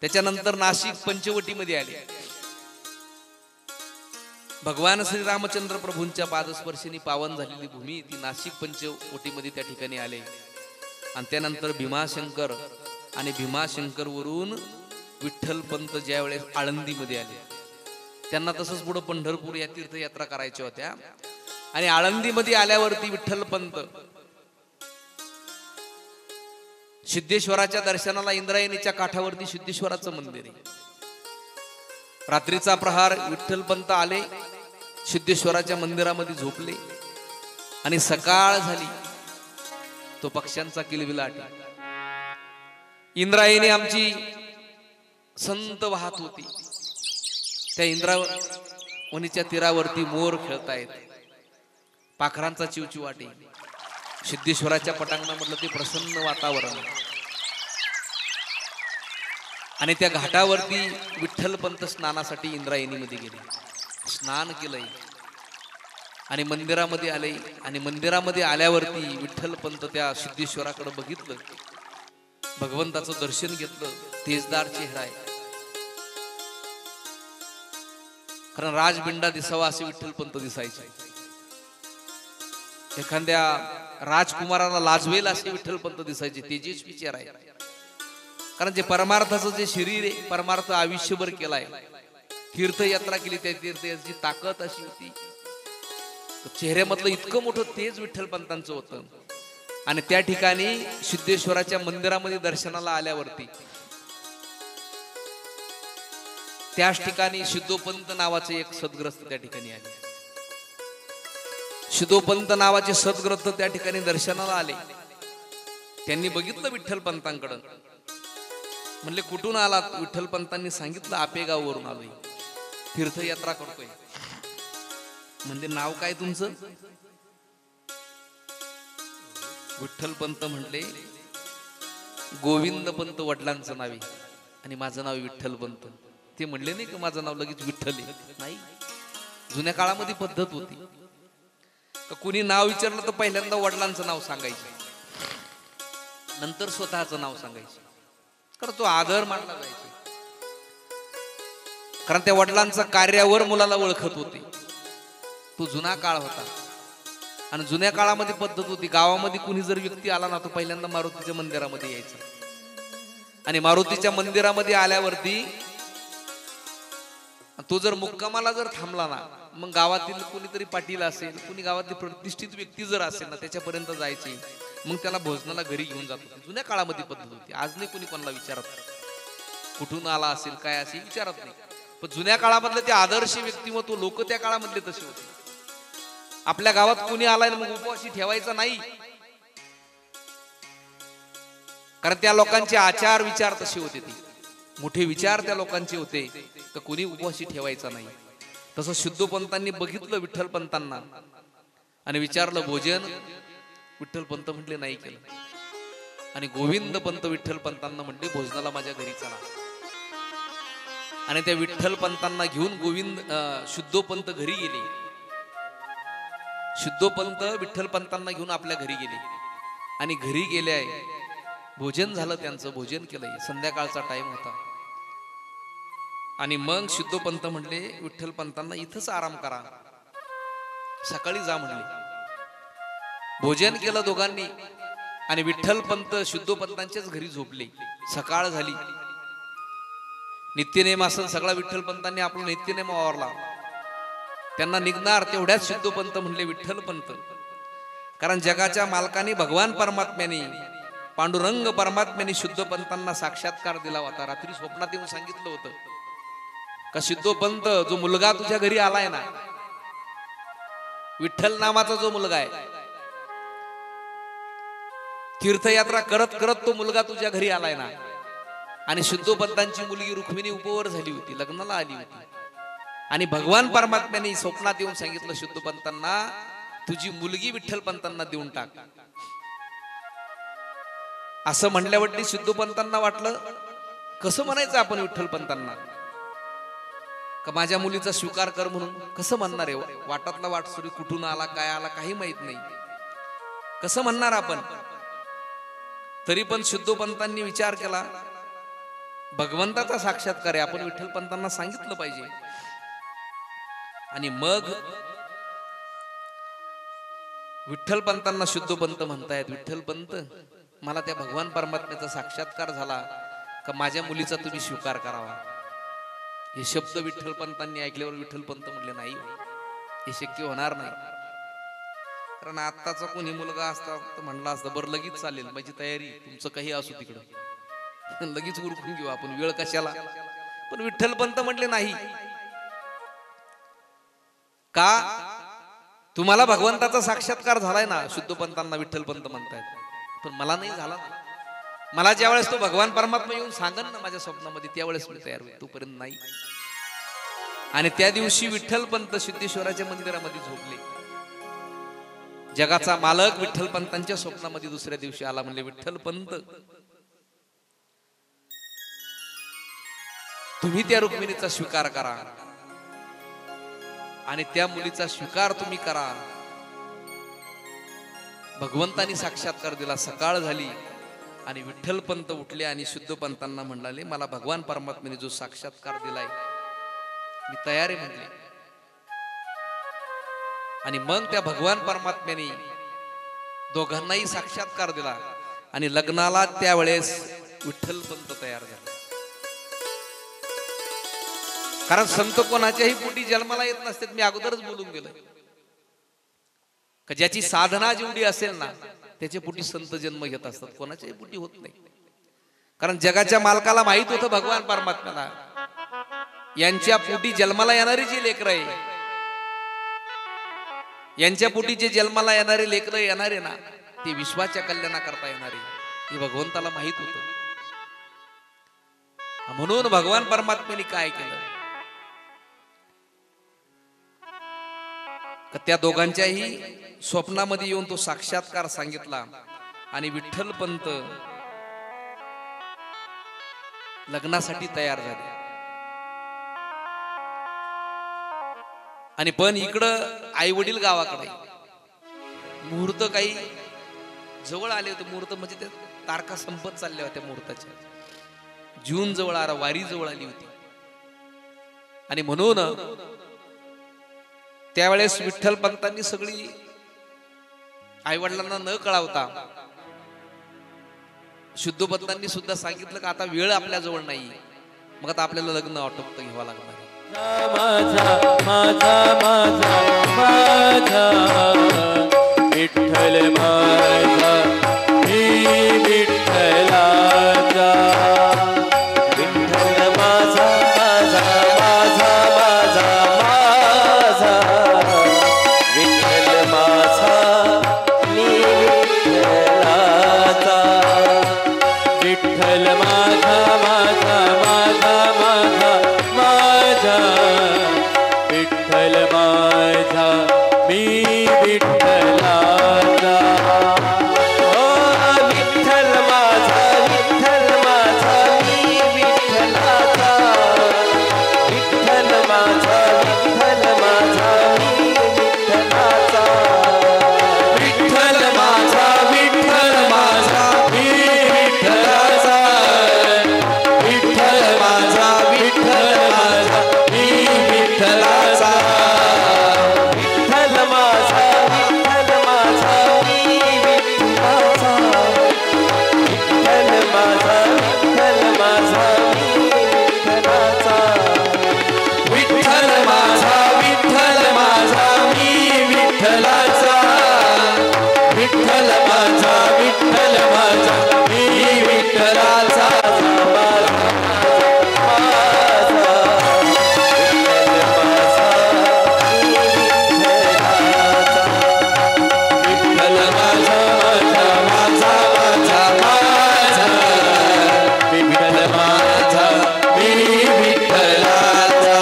त्याच्यानंतर नाशिक पंचवटीमध्ये आले. भगवान श्री रामचंद्र प्रभूंच्या पादस्पर्शीने पावन झालेली भूमी ती नाशिक पंचवटीमध्ये त्या ठिकाणी आले. आणि त्यानंतर भीमाशंकर आणि भीमाशंकर वरून विठ्ठल पंत ज्या वेळेस आळंदीमध्ये आले, त्यांना तसंच पुढे पंढरपूर या तीर्थयात्रा करायच्या होत्या. आणि आळंदीमध्ये आल्यावरती विठ्ठल पंत सिद्धेश्वराच्या दर्शनाला इंद्रायणीच्या काठावरती सिद्धेश्वराचं मंदिर आहे. रात्रीचा प्रहार विठ्ठल पंत आले, सिद्धेश्वराच्या मंदिरामध्ये झोपले. आणि सकाळ झाली, तो पक्ष्यांचा किलबिलाट. इंद्रायणी आमची संत वाहत होती. त्या इंद्रावणीच्या तीरावरती मोर खेळतायत, पाखरांचा चिवचिवाटे. सिद्धेश्वराच्या पटांगणामधलं ते प्रसन्न वातावरण. आणि त्या घाटावरती विठ्ठल पंत स्नानासाठी इंद्रायणीमध्ये गेले. स्नान केलंय आणि मंदिरामध्ये आले. आणि मंदिरामध्ये आल्यावरती विठ्ठल पंत त्या सिद्धेश्वराकडे बघितलं, भगवंताचं दर्शन घेतलं. तेजदार चेहरा आहे, कारण राजबिंडा दिसावा असे विठ्ठल पंत दिसायचे. एखाद्या राजकुमाराला लाजवेल असे विठ्ठल पंत दिसायचे. तेजस्वी चेहरा आहे, कारण जे परमार्थाचं जे शरीर आहे, परमार्थ आयुष्यभर केलाय, तीर्थयात्रा केली, त्या तीर्थयाची ताकद अशी होती. चेहऱ्यामधलं इतकं मोठं तेज विठ्ठल पंतांचं होतं. आणि त्या ठिकाणी सिद्धेश्वराच्या मंदिरामध्ये दर्शनाला आल्यावरती त्याच ठिकाणी सिद्धोपंत नावाचे एक सद्ग्रस्त त्या ठिकाणी आले. सिद्धोपंत नावाचे सद्ग्रस्त त्या ठिकाणी दर्शनाला आले. त्यांनी बघितलं विठ्ठल पंतांकडं. म्हणले, कुठून आलात? विठ्ठल पंतांनी सांगितलं, आपेगाववरून आलोय, तीर्थयात्रा करतोय. म्हणजे नाव काय तुमचं? विठ्ठल पंत म्हटले, गोविंद पंत वडिलांचं नाव आहे आणि माझं नाव विठ्ठल पंत. ते म्हणले नाही की माझं नाव लगेच विठ्ठल आहे. नाही, जुन्या काळामध्ये पद्धत होती का कुणी नाव विचारलं तर पहिल्यांदा वडिलांचं नाव सांगायचं, नंतर स्वतःचं नाव सांगायचं, कारण तो आदर मानला जायचा. कारण त्या वडिलांचा कार्यावर मुलाला ओळखत होते. तो जुना काळ होता. आणि जुन्या काळामध्ये पद्धत होती, गावामध्ये कुणी जर व्यक्ती आला ना, तो पहिल्यांदा मारुतीच्या मंदिरामध्ये यायचा. आणि मारुतीच्या मंदिरामध्ये आल्यावरती तो जर मुक्कामाला जर थांबला ना, मग गावातील कोणीतरी पाटील असेल, कुणी गावातील प्रतिष्ठित व्यक्ती जर असेल ना, त्याच्यापर्यंत जायची. मग त्याला भोजनाला घरी घेऊन जात होते. जुन्या काळामध्ये पद्धत होती. आज नाही कोणी कोणाला विचारत, कुठून आला असेल काय असेल विचारत नाही. पण जुन्या काळामधले ते आदर्श व्यक्तिमत्व लोक त्या काळामधले तसे होते. आपल्या गावात कोणी आलाय मग उपवासी ठेवायचा नाही. कारण त्या लोकांचे आचार विचार तसे होते ते मोठे विचार त्या लोकांचे होते तर कोणी उपवासी ठेवायचा नाही. तसं शुद्धोपंतांनी बघितलं विठ्ठलपंतांना आणि विचारलं भोजन. विठ्ठलपंत म्हटले नाही केलं. आणि गोविंदपंत विठ्ठलपंतांना म्हटले भोजनाला माझ्या घरी चला. आणि त्या विठ्ठलपंतांना घेऊन शुद्धोपंत घरी गेले. शुद्धोपंत विठ्ठलपंतांना घेऊन आपल्या घरी गेले आणि घरी गेले. भोजन झालं, त्यांचं भोजन केलंय, संध्याकाळचा टाइम होता. आणि मग शुद्धोपंत म्हणले विठ्ठलपंतांना इथंच आराम करा, सकाळी जा म्हणले. भोजन केलं दोघांनी आणि विठ्ठलपंत शुद्धोपंतांच्याच घरी झोपले. सकाळ झाली, नित्यनेम असन सगळा विठ्ठलपंतांनी आपला नित्यनेम आवरला. त्यांना निघणार तेवढ्याच शुद्धोपंत म्हणले विठ्ठलपंत, कारण जगाच्या मालकाने भगवान परमात्म्याने पांडुरंग परमात्म्याने शुद्धोपंतांना साक्षात्कार दिला होता. रात्री स्वप्नात येऊन सांगितलं होतं का शुद्धोपंत जो मुलगा तुझ्या घरी आलाय ना, विठ्ठल नामाचा जो मुलगा आहे, तीर्थयात्रा करत करत तो मुलगा तुझ्या घरी आलाय ना. आणि शुद्धोपंतांची मुलगी रुक्मिणी उपवर झाली होती, लग्नाला आली होती. आणि भगवान परमात्म्याने स्वप्नात येऊन सांगितलं शुद्धोपंतांना तुझी मुलगी विठ्ठलपंतांना देऊन टाक. असं म्हणल्यावरती शुद्धोपंतांना वाटलं कसं म्हणायचं आपण विठ्ठलपंतांना का माझ्या मुलीचा स्वीकार कर म्हणून. कसं म्हणणार आहे, वाटातला वाटसुरी कुठून आला काय आला काही माहित नाही, कसं म्हणणार आपण. तरी पण शुद्धोपंतांनी विचार केला भगवंताचा साक्षात्कार आहे, आपण विठ्ठलपंतांना सांगितलं पाहिजे. आणि मग विठ्ठलपंतांना शुद्धोपंत म्हणतायत विठ्ठलपंत मला त्या भगवान परमात्म्याचा साक्षात्कार झाला का माझ्या मुलीचा तुम्ही स्वीकार करावा. हे शब्द विठ्ठलपंतांनी ऐकल्यावर विठ्ठलपंत म्हणले नाही, हे शक्य होणार नाही. कारण आत्ताचा कोणी मुलगा असता तर म्हणला असतं बरं लगेच चालेल, माझी तयारी, तुमचं काही असू तिकडं, लगेच उरकून घेऊ आपण, वेळ कशाला. पण विठ्ठलपंत म्हटले नाही. का तुम्हाला भगवंताचा साक्षात्कार झालाय ना, शुद्धोपंतांना विठ्ठलपंत म्हणतायत, पण मला नाही झाला. मला ज्या वेळेस तो भगवान परमात्मा येऊन सांगन ना माझ्या स्वप्नामध्ये त्यावेळेस मी तयार होईल, तोपर्यंत नाही. आणि त्या दिवशी विठ्ठलपंत सिद्धेश्वराच्या मंदिरामध्ये झोपले. जगाचा मालक विठ्ठलपंतांच्या स्वप्नामध्ये दुसऱ्या दिवशी आला, म्हणले विठ्ठलपंत तुम्ही त्या रुक्मिणीचा स्वीकार करा आणि त्या मुलीचा स्वीकार तुम्ही करा. भगवंतानी साक्षात्कार दिला. सकाळ झाली आणि विठ्ठलपंत उठले आणि शुद्धोपंतांना म्हणाले मला भगवान परमात्म्याने जो साक्षात्कार दिलाय मी तयार आहे म्हणले. आणि मग त्या भगवान परमात्म्याने दोघांनाही साक्षात्कार दिला आणि लग्नाला त्यावेळेस विठ्ठलपंत तयार झाले. कारण संत कोणाच्याही पोटी जन्माला येत नसते, मी अगोदरच बोलून गेलो. ज्याची साधना जेवढी असेल ना त्याच्या पोटी संत जन्म घेत असतात, कोणाच्याही पोटी होत नाही. कारण जगाच्या मालकाला माहित होतं भगवान परमात्म्याला यांच्या पोटी जन्माला येणारी जी लेकरं आहे, यांच्या पोटी जे जन्माला येणारे लेकरं येणारे ना ते विश्वाच्या कल्याणाकरता येणारे हे भगवंताला माहित होतं. म्हणून भगवान परमात्म्याने काय केलं, त्या दोघांच्याही स्वप्नामध्ये येऊन तो साक्षात्कार सांगितला आणि विठ्ठलपंत लग्नासाठी तयार झाले. आणि पण इकडं आई वडील गावाकडे, मुहूर्त काही जवळ आले होते. मुहूर्त म्हणजे त्या तारखा संपत चालल्या होत्या मुहूर्ताच्या. जून जवळ आला, वारी जवळ आली होती. आणि म्हणून त्यावेळेस विठ्ठलपंतांनी सगळी आई वडिलांना न कळवता शुद्धोपंतांनी सुद्धा सांगितलं का आता वेळ आपल्या जवळ नाही, मग आता आपल्याला लग्न आटोपत घ्यावं लागणार आहे. माझा माझा माझा माझा विठ्ठल माझा मी विठ्ठलाचा विठ्ठल माझा माझा माझा माझा माझा विठ्ठल माझा मी विठ्ठलाचा विठ्ठलाचा विठ्ठल माझा विठ्ठल माझा मी विठ्ठलाचा माझा विठ्ठल माझा माझा माझा माझा माझा विठ्ठल माझा मी विठ्ठलाचा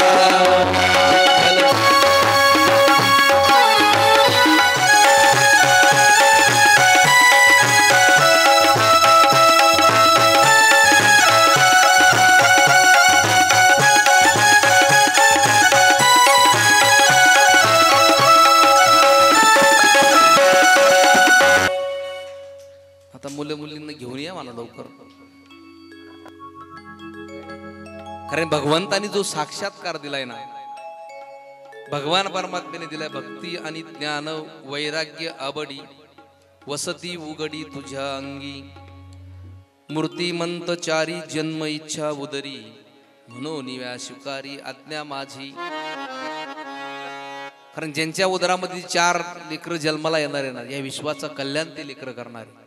आता मुलं मुलींना घेऊन या मला लवकर, कारण भगवंतानी जो साक्षात्कार दिलाय ना, भगवान परमात्म्याने दिलाय भक्ती आणि ज्ञान वैराग्य आबडी वसती उगडी तुझ्या अंगी मूर्तिमंत चारी जन्म इच्छा उदरी म्हणून निव्या स्वीकारी आज्ञा माझी. कारण ज्यांच्या उदरामध्ये 4 लेकर जन्माला येणार आहे ना, या विश्वाचं कल्याण ते लेकर करणार आहे.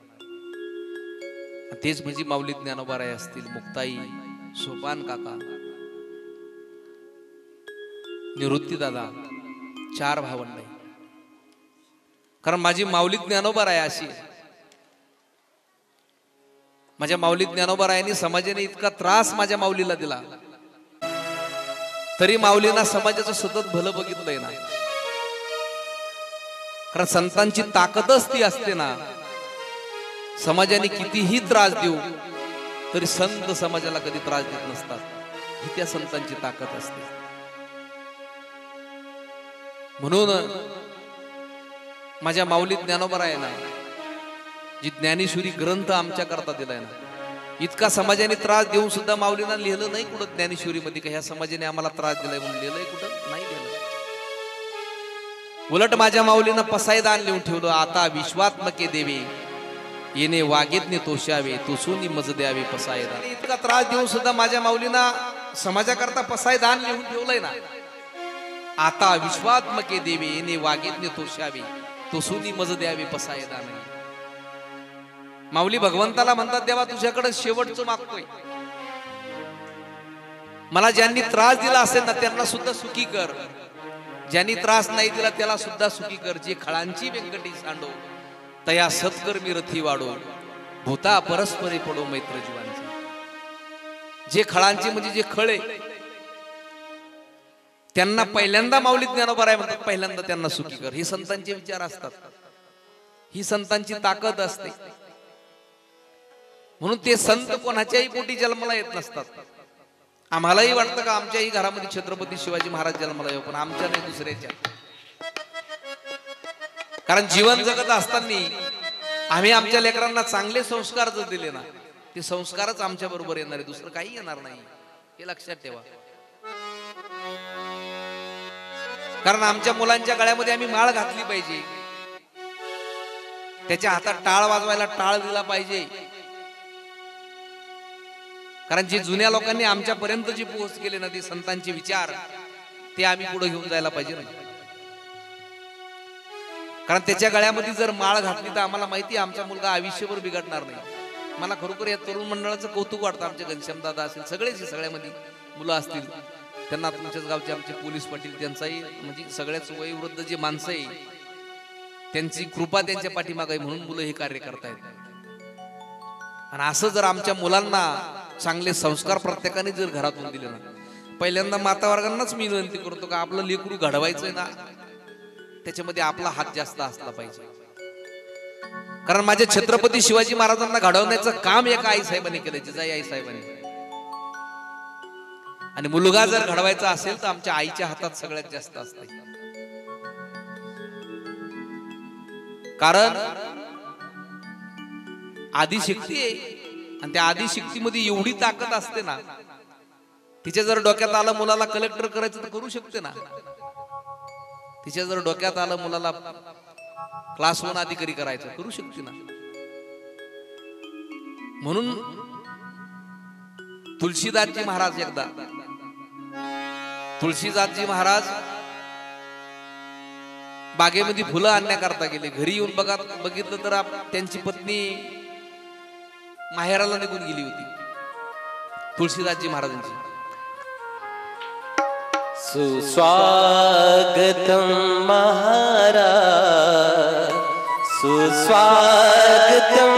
तेच म्हणजे माऊली ज्ञानोबाराय असतील, मुक्ताई, सोपान काका, निवृत्ती दादा, 4 भावंड आहे. कारण माझी माऊली ज्ञानोबाराय अशी, माझ्या माऊली ज्ञानोबारायांनी समाजाने इतका त्रास माझ्या माऊलीला दिला, तरी माऊलींना समाजाचं सतत भलं बघितलंय ना. कारण संतांची ताकदच ती असते ना, समाजाने कितीही त्रास देऊ तरी संत समाजाला कधी त्रास देत नसतात. ही त्या संतांची ताकद असते. म्हणून माझ्या माऊली ज्ञानोबाराय ना, जी ज्ञानेश्वरी ग्रंथ आमच्या करता दिलाय ना, इतका समाजाने त्रास देऊन सुद्धा माऊलींना लिहिलं नाही कुठं ज्ञानेश्वरी मध्ये का ह्या समाजाने आम्हाला त्रास दिलाय म्हणून लिहिलंय कुठं नाही लिहिलं. उलट माझ्या माऊलींना पसायदान लिहून ठेवलं, आता विश्वात्मके देवे येणे वागेतने तोषावे तुसूनी मज द्यावे पसायदान. इतका त्रास देऊन सुद्धा माझ्या माऊलींना समाजाकरता पसायदान लिहून ठेवलंय ना, आता विश्वात्मके देवे येणे वागेतने तोषावे तुसूनी मज द्यावे पसायदान. माऊली भगवंताला म्हणतात, देवा तुझ्याकडे शेवटचं मागतोय, मला ज्यांनी त्रास दिला असेल ना त्यांना सुद्धा सुखी कर, ज्यांनी त्रास नाही दिला त्याला सुद्धा सुखी कर. जे खळांची व्यंकटी सांडो तया सत्कर्मी रथी वाढो भूता परस्परे पडो मैत्र जीवांचे. जे खळांची म्हणजे जे खळे, त्यांना पहिल्यांदा माऊली ज्ञानोबाराय म्हणतात, पहिल्यांदा त्यांना सुखी कर. ही संतांचे विचार असतात, ही संतांची ताकद असते. म्हणून ते संत कोणाच्याही पोटी जन्माला येत नसतात. आम्हालाही वाटतं का आमच्याही घरामध्ये छत्रपती शिवाजी महाराज जन्माला येऊ, पण आमच्या नाही दुसऱ्याच्या. कारण जीवन जगत असताना आम्ही आमच्या लेकरांना चांगले संस्कार जर दिले ना, ते संस्कारच आमच्या बरोबर येणार आहे, दुसरं काही येणार नाही, हे लक्षात ठेवा. कारण आमच्या मुलांच्या गळ्यामध्ये आम्ही माळ घातली पाहिजे, त्याच्या हातात टाळ वाजवायला टाळ दिला पाहिजे. कारण जे जुन्या लोकांनी आमच्यापर्यंत जे पोहोच केले ना, ते संतांचे विचार, ते आम्ही पुढे घेऊन जायला पाहिजे ना. कारण त्याच्या गळ्यामध्ये जर माळ घातली तर आम्हाला माहिती आहे आमचा मुलगा आयुष्यभर बिघडणार नाही. मला खरोखर या तरुण मंडळाचं कौतुक वाटतं. आमचे घनश्याम दादा असेल, सगळेच सगळ्यामध्ये मुलं असतील, त्यांना तुमच्याच गावचे आमचे पोलीस पाटील, त्यांचाही म्हणजे सगळ्याच वयोवृद्ध जे माणसं आहे त्यांची कृपा त्यांच्या पाठीमागे आहे, म्हणून मुलं हे कार्य करतायत. आणि असं जर आमच्या मुलांना चांगले संस्कार प्रत्येकाने जर घरातून दिले ना, पहिल्यांदा माता वर्गांनाच मी विनंती करतो का आपलं लेकरू घडवायचंय ना, त्याच्यामध्ये आपला हात जास्त असला पाहिजे. कारण माझ्या छत्रपती शिवाजी महाराजांना घडवण्याचं काम एका आई साहेबांनी केलं, जिजाई आई साहेबांनी. आणि मुलगा जर घडवायचा असेल तर आमच्या आईच्या हातात सगळ्यात जास्त असते. कारण आदिशक्ती आहे, आणि त्या आदिशक्तीमध्ये एवढी ताकद असते ना, तिच्या जर डोक्यात आलं मुलाला कलेक्टर करायचं तर करू शकते ना. तिच्या जर डोक्यात आलं मुलाला क्लास 1 अधिकारी करायचं, करू शकते ना. म्हणून तुलसीदासजी महाराज, एकदा तुलसीदासजी महाराज बागेमध्ये फुलं आणण्याकरता गेले. घरी येऊन बघितलं तर त्यांची पत्नी माहेराला निघून गेली होती, तुळशीदासजी महाराजांची. सुस्वागतम महाराज, सुस्वागतम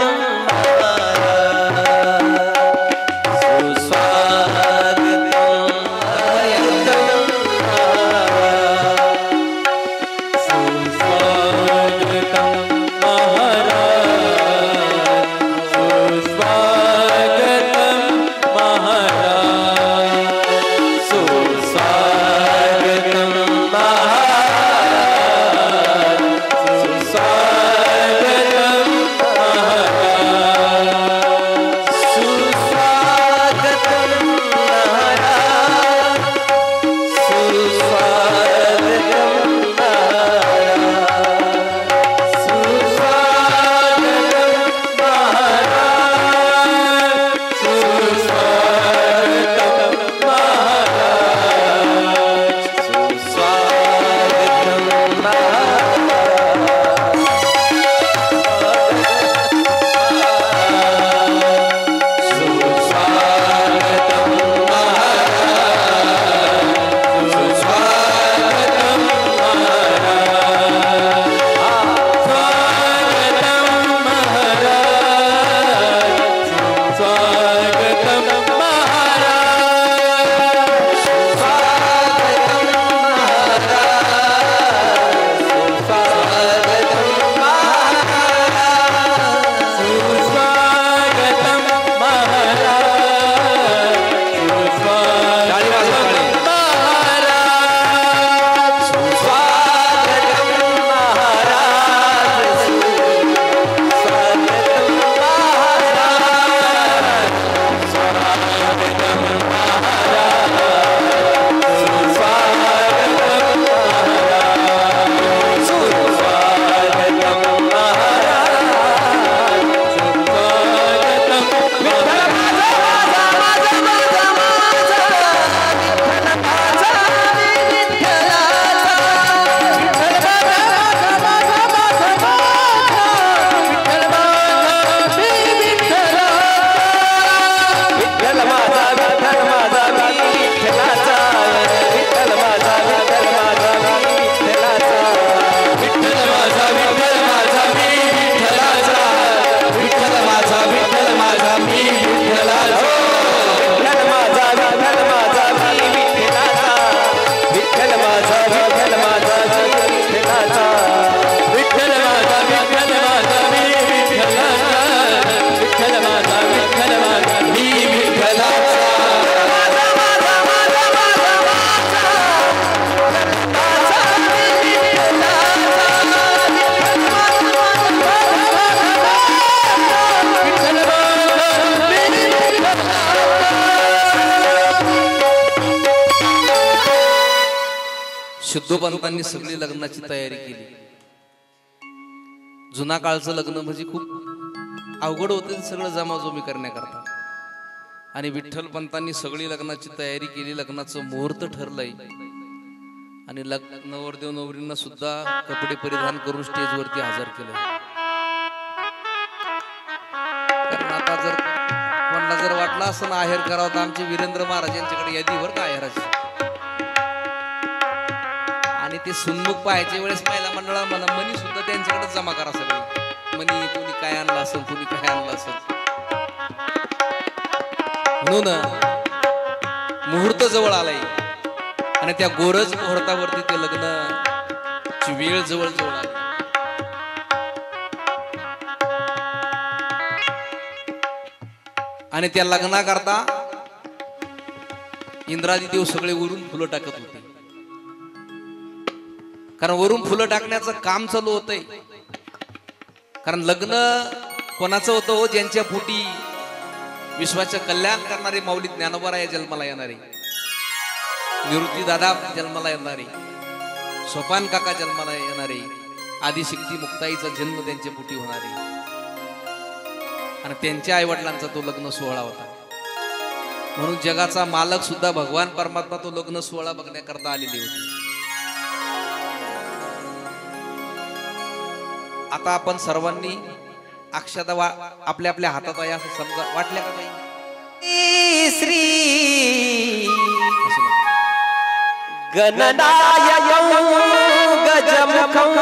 शुद्धोपंतांनी सगळी लग्नाची तयारी केली. जुना काळचं लग्न म्हणजे खूप अवघड होतं सगळं जमाजोमी करण्याकरता. आणि विठ्ठलपंतांनी सगळी लग्नाची तयारी केली. लग्नाचं मुहूर्त ठरलंय आणि नवरदेव नवरींना सुद्धा कपडे परिधान करून स्टेजवरती हजर केलंय. कारण आता जर कोणाला जर वाटलं असं ना आहेर करावं तर आमचे वीरेंद्र महाराज यांच्याकडे यादीवर का आहेराची. आणि ते सुन्मुख पाहायच्या वेळेस महिला मंडळा मला मनी सुद्धा त्यांच्याकडे जमा करा सगळे. मनी कोणी काय आणलं असेल, कोणी काय आणलं असेल. म्हणून मुहूर्त जवळ आलाय आणि त्या गोरज मुहूर्तावरती ते लग्नाची वेळ जवळ जवळ आली. आणि त्या लग्नाकरता इंद्रादी देव सगळे वरून फुलं टाकत होते. कारण वरून फुलं टाकण्याचं काम चालू होतंय. कारण लग्न कोणाचं होतं हो, ज्यांच्या पोटी विश्वाचं कल्याण करणारे माऊली ज्ञानोबा या जन्माला येणारे, निवृत्ती दादा जन्माला येणारे, सोपान काका जन्माला येणारे, आदिशक्ती मुक्ताईचा जन्म त्यांच्या पोटी होणारे आणि त्यांच्या आई वडिलांचा तो लग्न सोहळा होता. म्हणून जगाचा मालक सुद्धा भगवान परमात्मा तो लग्न सोहळा बघण्याकरता आलेले होते. आता आपण सर्वांनी अक्षता आपल्या आपल्या हातात आहे असं समजा वाटल्या का काही श्री असं नको. गणनाय गजमुखं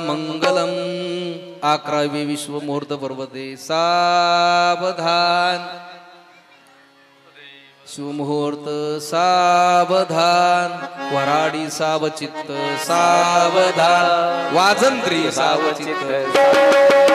मंगलम 11वे विश्व मुहूर्त पर्वते सावधान शिवमुहूर्त सावधान वराडी सावचित्त सावधान वाजंत्री सावचित्त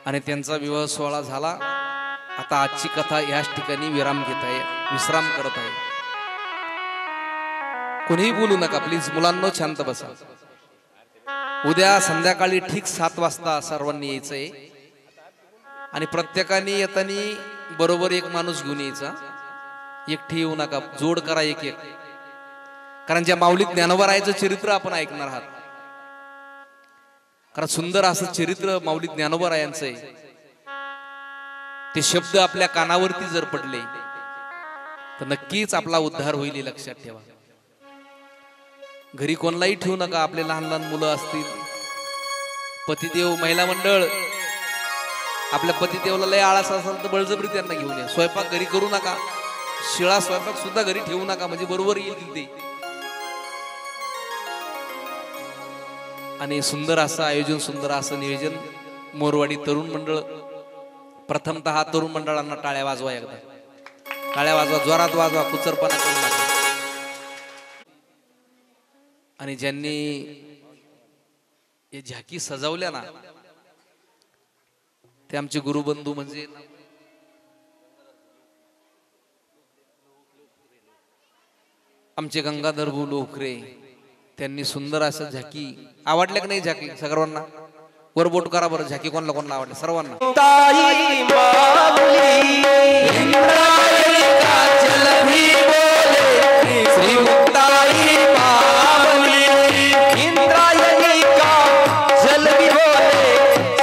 आणि त्यांचा विवाह सोहळा झाला. आता आजची कथा याच ठिकाणी विराम घेत आहे, विश्राम करत आहे. कोणीही बोलू नका प्लीज, मुलांनो शांत बसा. उद्या संध्याकाळी ठीक 7 वाजता सर्वांनी यायचंय आणि प्रत्येकाने येताना बरोबर एक माणूस घेऊन यायचा. एकटी येऊ नका, जोड करा एक एक. कारण ज्या माऊलीत ज्ञानोबारायाचं चरित्र आपण ऐकणार आहात, कारण सुंदर असं चरित्र माऊली ज्ञानोबारायांचं आहे. ते शब्द आपल्या कानावरती जर पडले तर नक्कीच आपला उद्धार होईल हे लक्षात ठेवा. घरी कोणालाही ठेवू नका. आपले लहान लहान मुलं असतील, पतिदेव महिला मंडळ, आपल्या पतिदेवला लय आळस असेल तर बळजबरी त्यांना घेऊन या. स्वयंपाक घरी करू नका, शिळा स्वयंपाक सुद्धा घरी ठेवू नका, म्हणजे बरोबर येईल ते. आणि सुंदर असं आयोजन, सुंदर असं नियोजन. मोरवाडी तरुण मंडळ, प्रथमतः तरुण मंडळांना टाळ्या वाजवा, एकदा टाळ्या वाजवा, जोरात वाजवा, कुचरपणा करू नका. आणि ज्यांनी हे झाकी सजवल्या ना, ते आमचे गुरुबंधू म्हणजे आमचे गंगाधर भाऊ लोकरे. त्यांनी सुंदर असं झाकी, आवडल्या की नाही झाकी सर्वांना? वर बोट करा बरं. झाकी कोणाला कोणाला आवडले? सर्वांना. ताई माऊली इंद्रायणी काजल भी बोले, श्री मुक्ताई माऊली इंद्रायणी काजल भी बोले,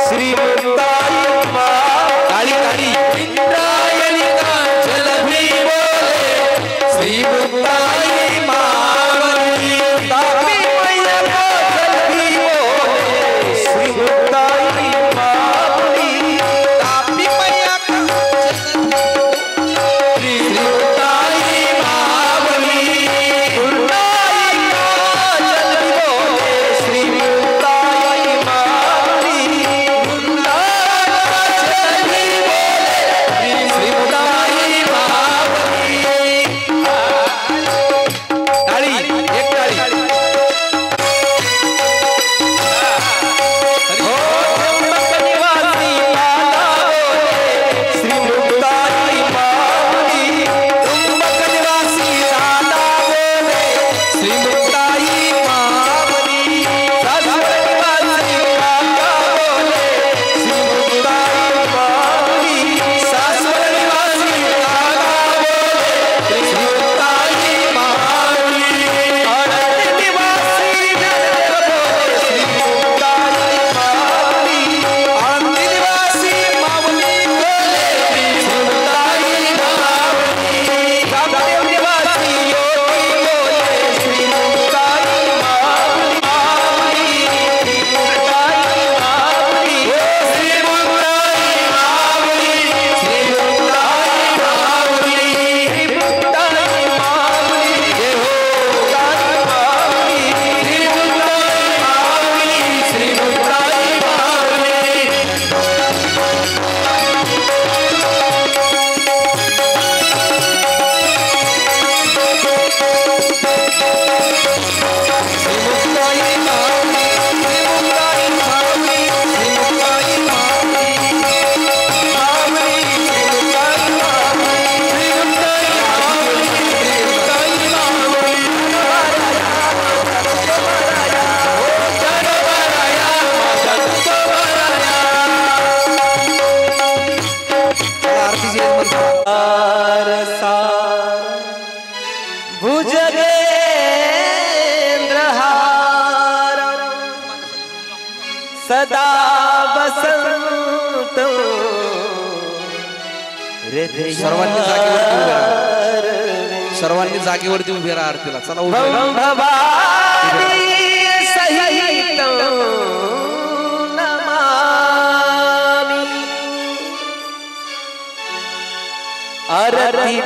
श्री मुक्ताई माऊली इंद्रायणी काजल भी बोले, श्री मुक्ताई माऊली तापी मैया काजल भी बोले, श्री मुक्ताई माऊली तापी मैया काजल सदा बसंत सर्वांनी जागेवरती उभे राहा. सर्वांनी जागेवरती उभे राहा आरतीला. चला उभे राहा. सहित नमामि आरती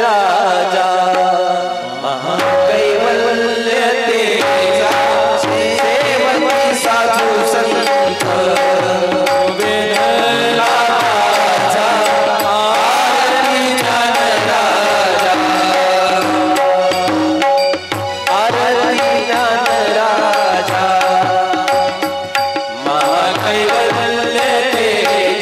राजा महाकैवल्य तेजा सेवक साधु संत वेदला राजा आरती राजा आरती राजा महाकैवल्य तेजा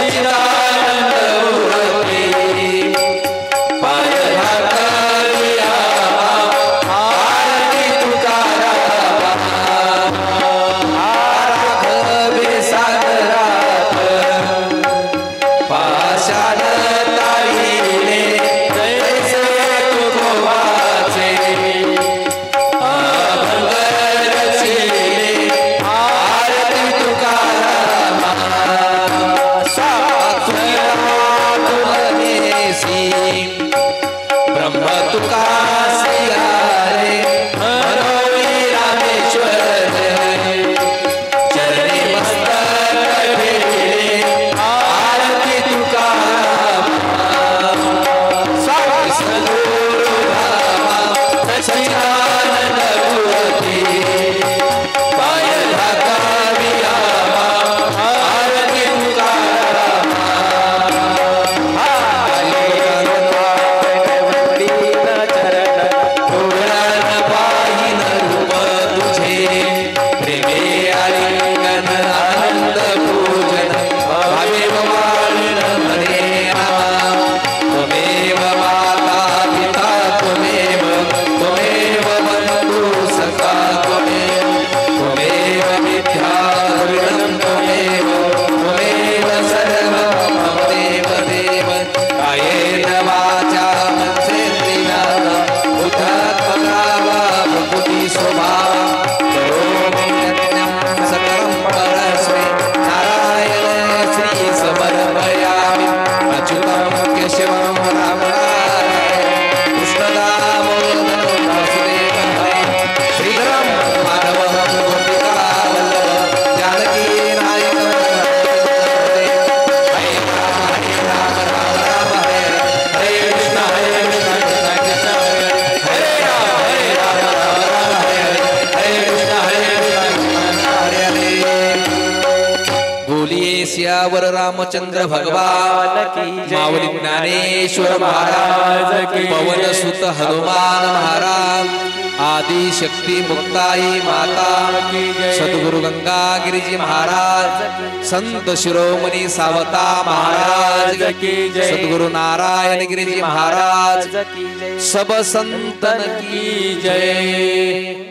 सच्चिदानंद मूर्ती पाय घातलिया आरती तुकाराम आराधवे सादरात पाषाण तारिले जैसे तुकोबाचे अभंग रचिले आरती तुकाराम ब्रह्म तुका सियारे मनोई रामेश्वर चरणी मस्तक ठेवले आरती तुकाराम सद्गुरु धामा सच्चिदानंद मूर्ती पाय घातलिया आरती तुकाराम सियावर रामचंद्र भगवान माऊली ज्ञानेश्वर महाराज पवन सुत हनुमान महाराज आदि शक्ती मुक्ताई माता सद्गुरु गंगागिरीजी महाराज संत शिरोमणी सावता महाराज सद्गुरु नारायण गिरीजी महाराज सब संतन की जय।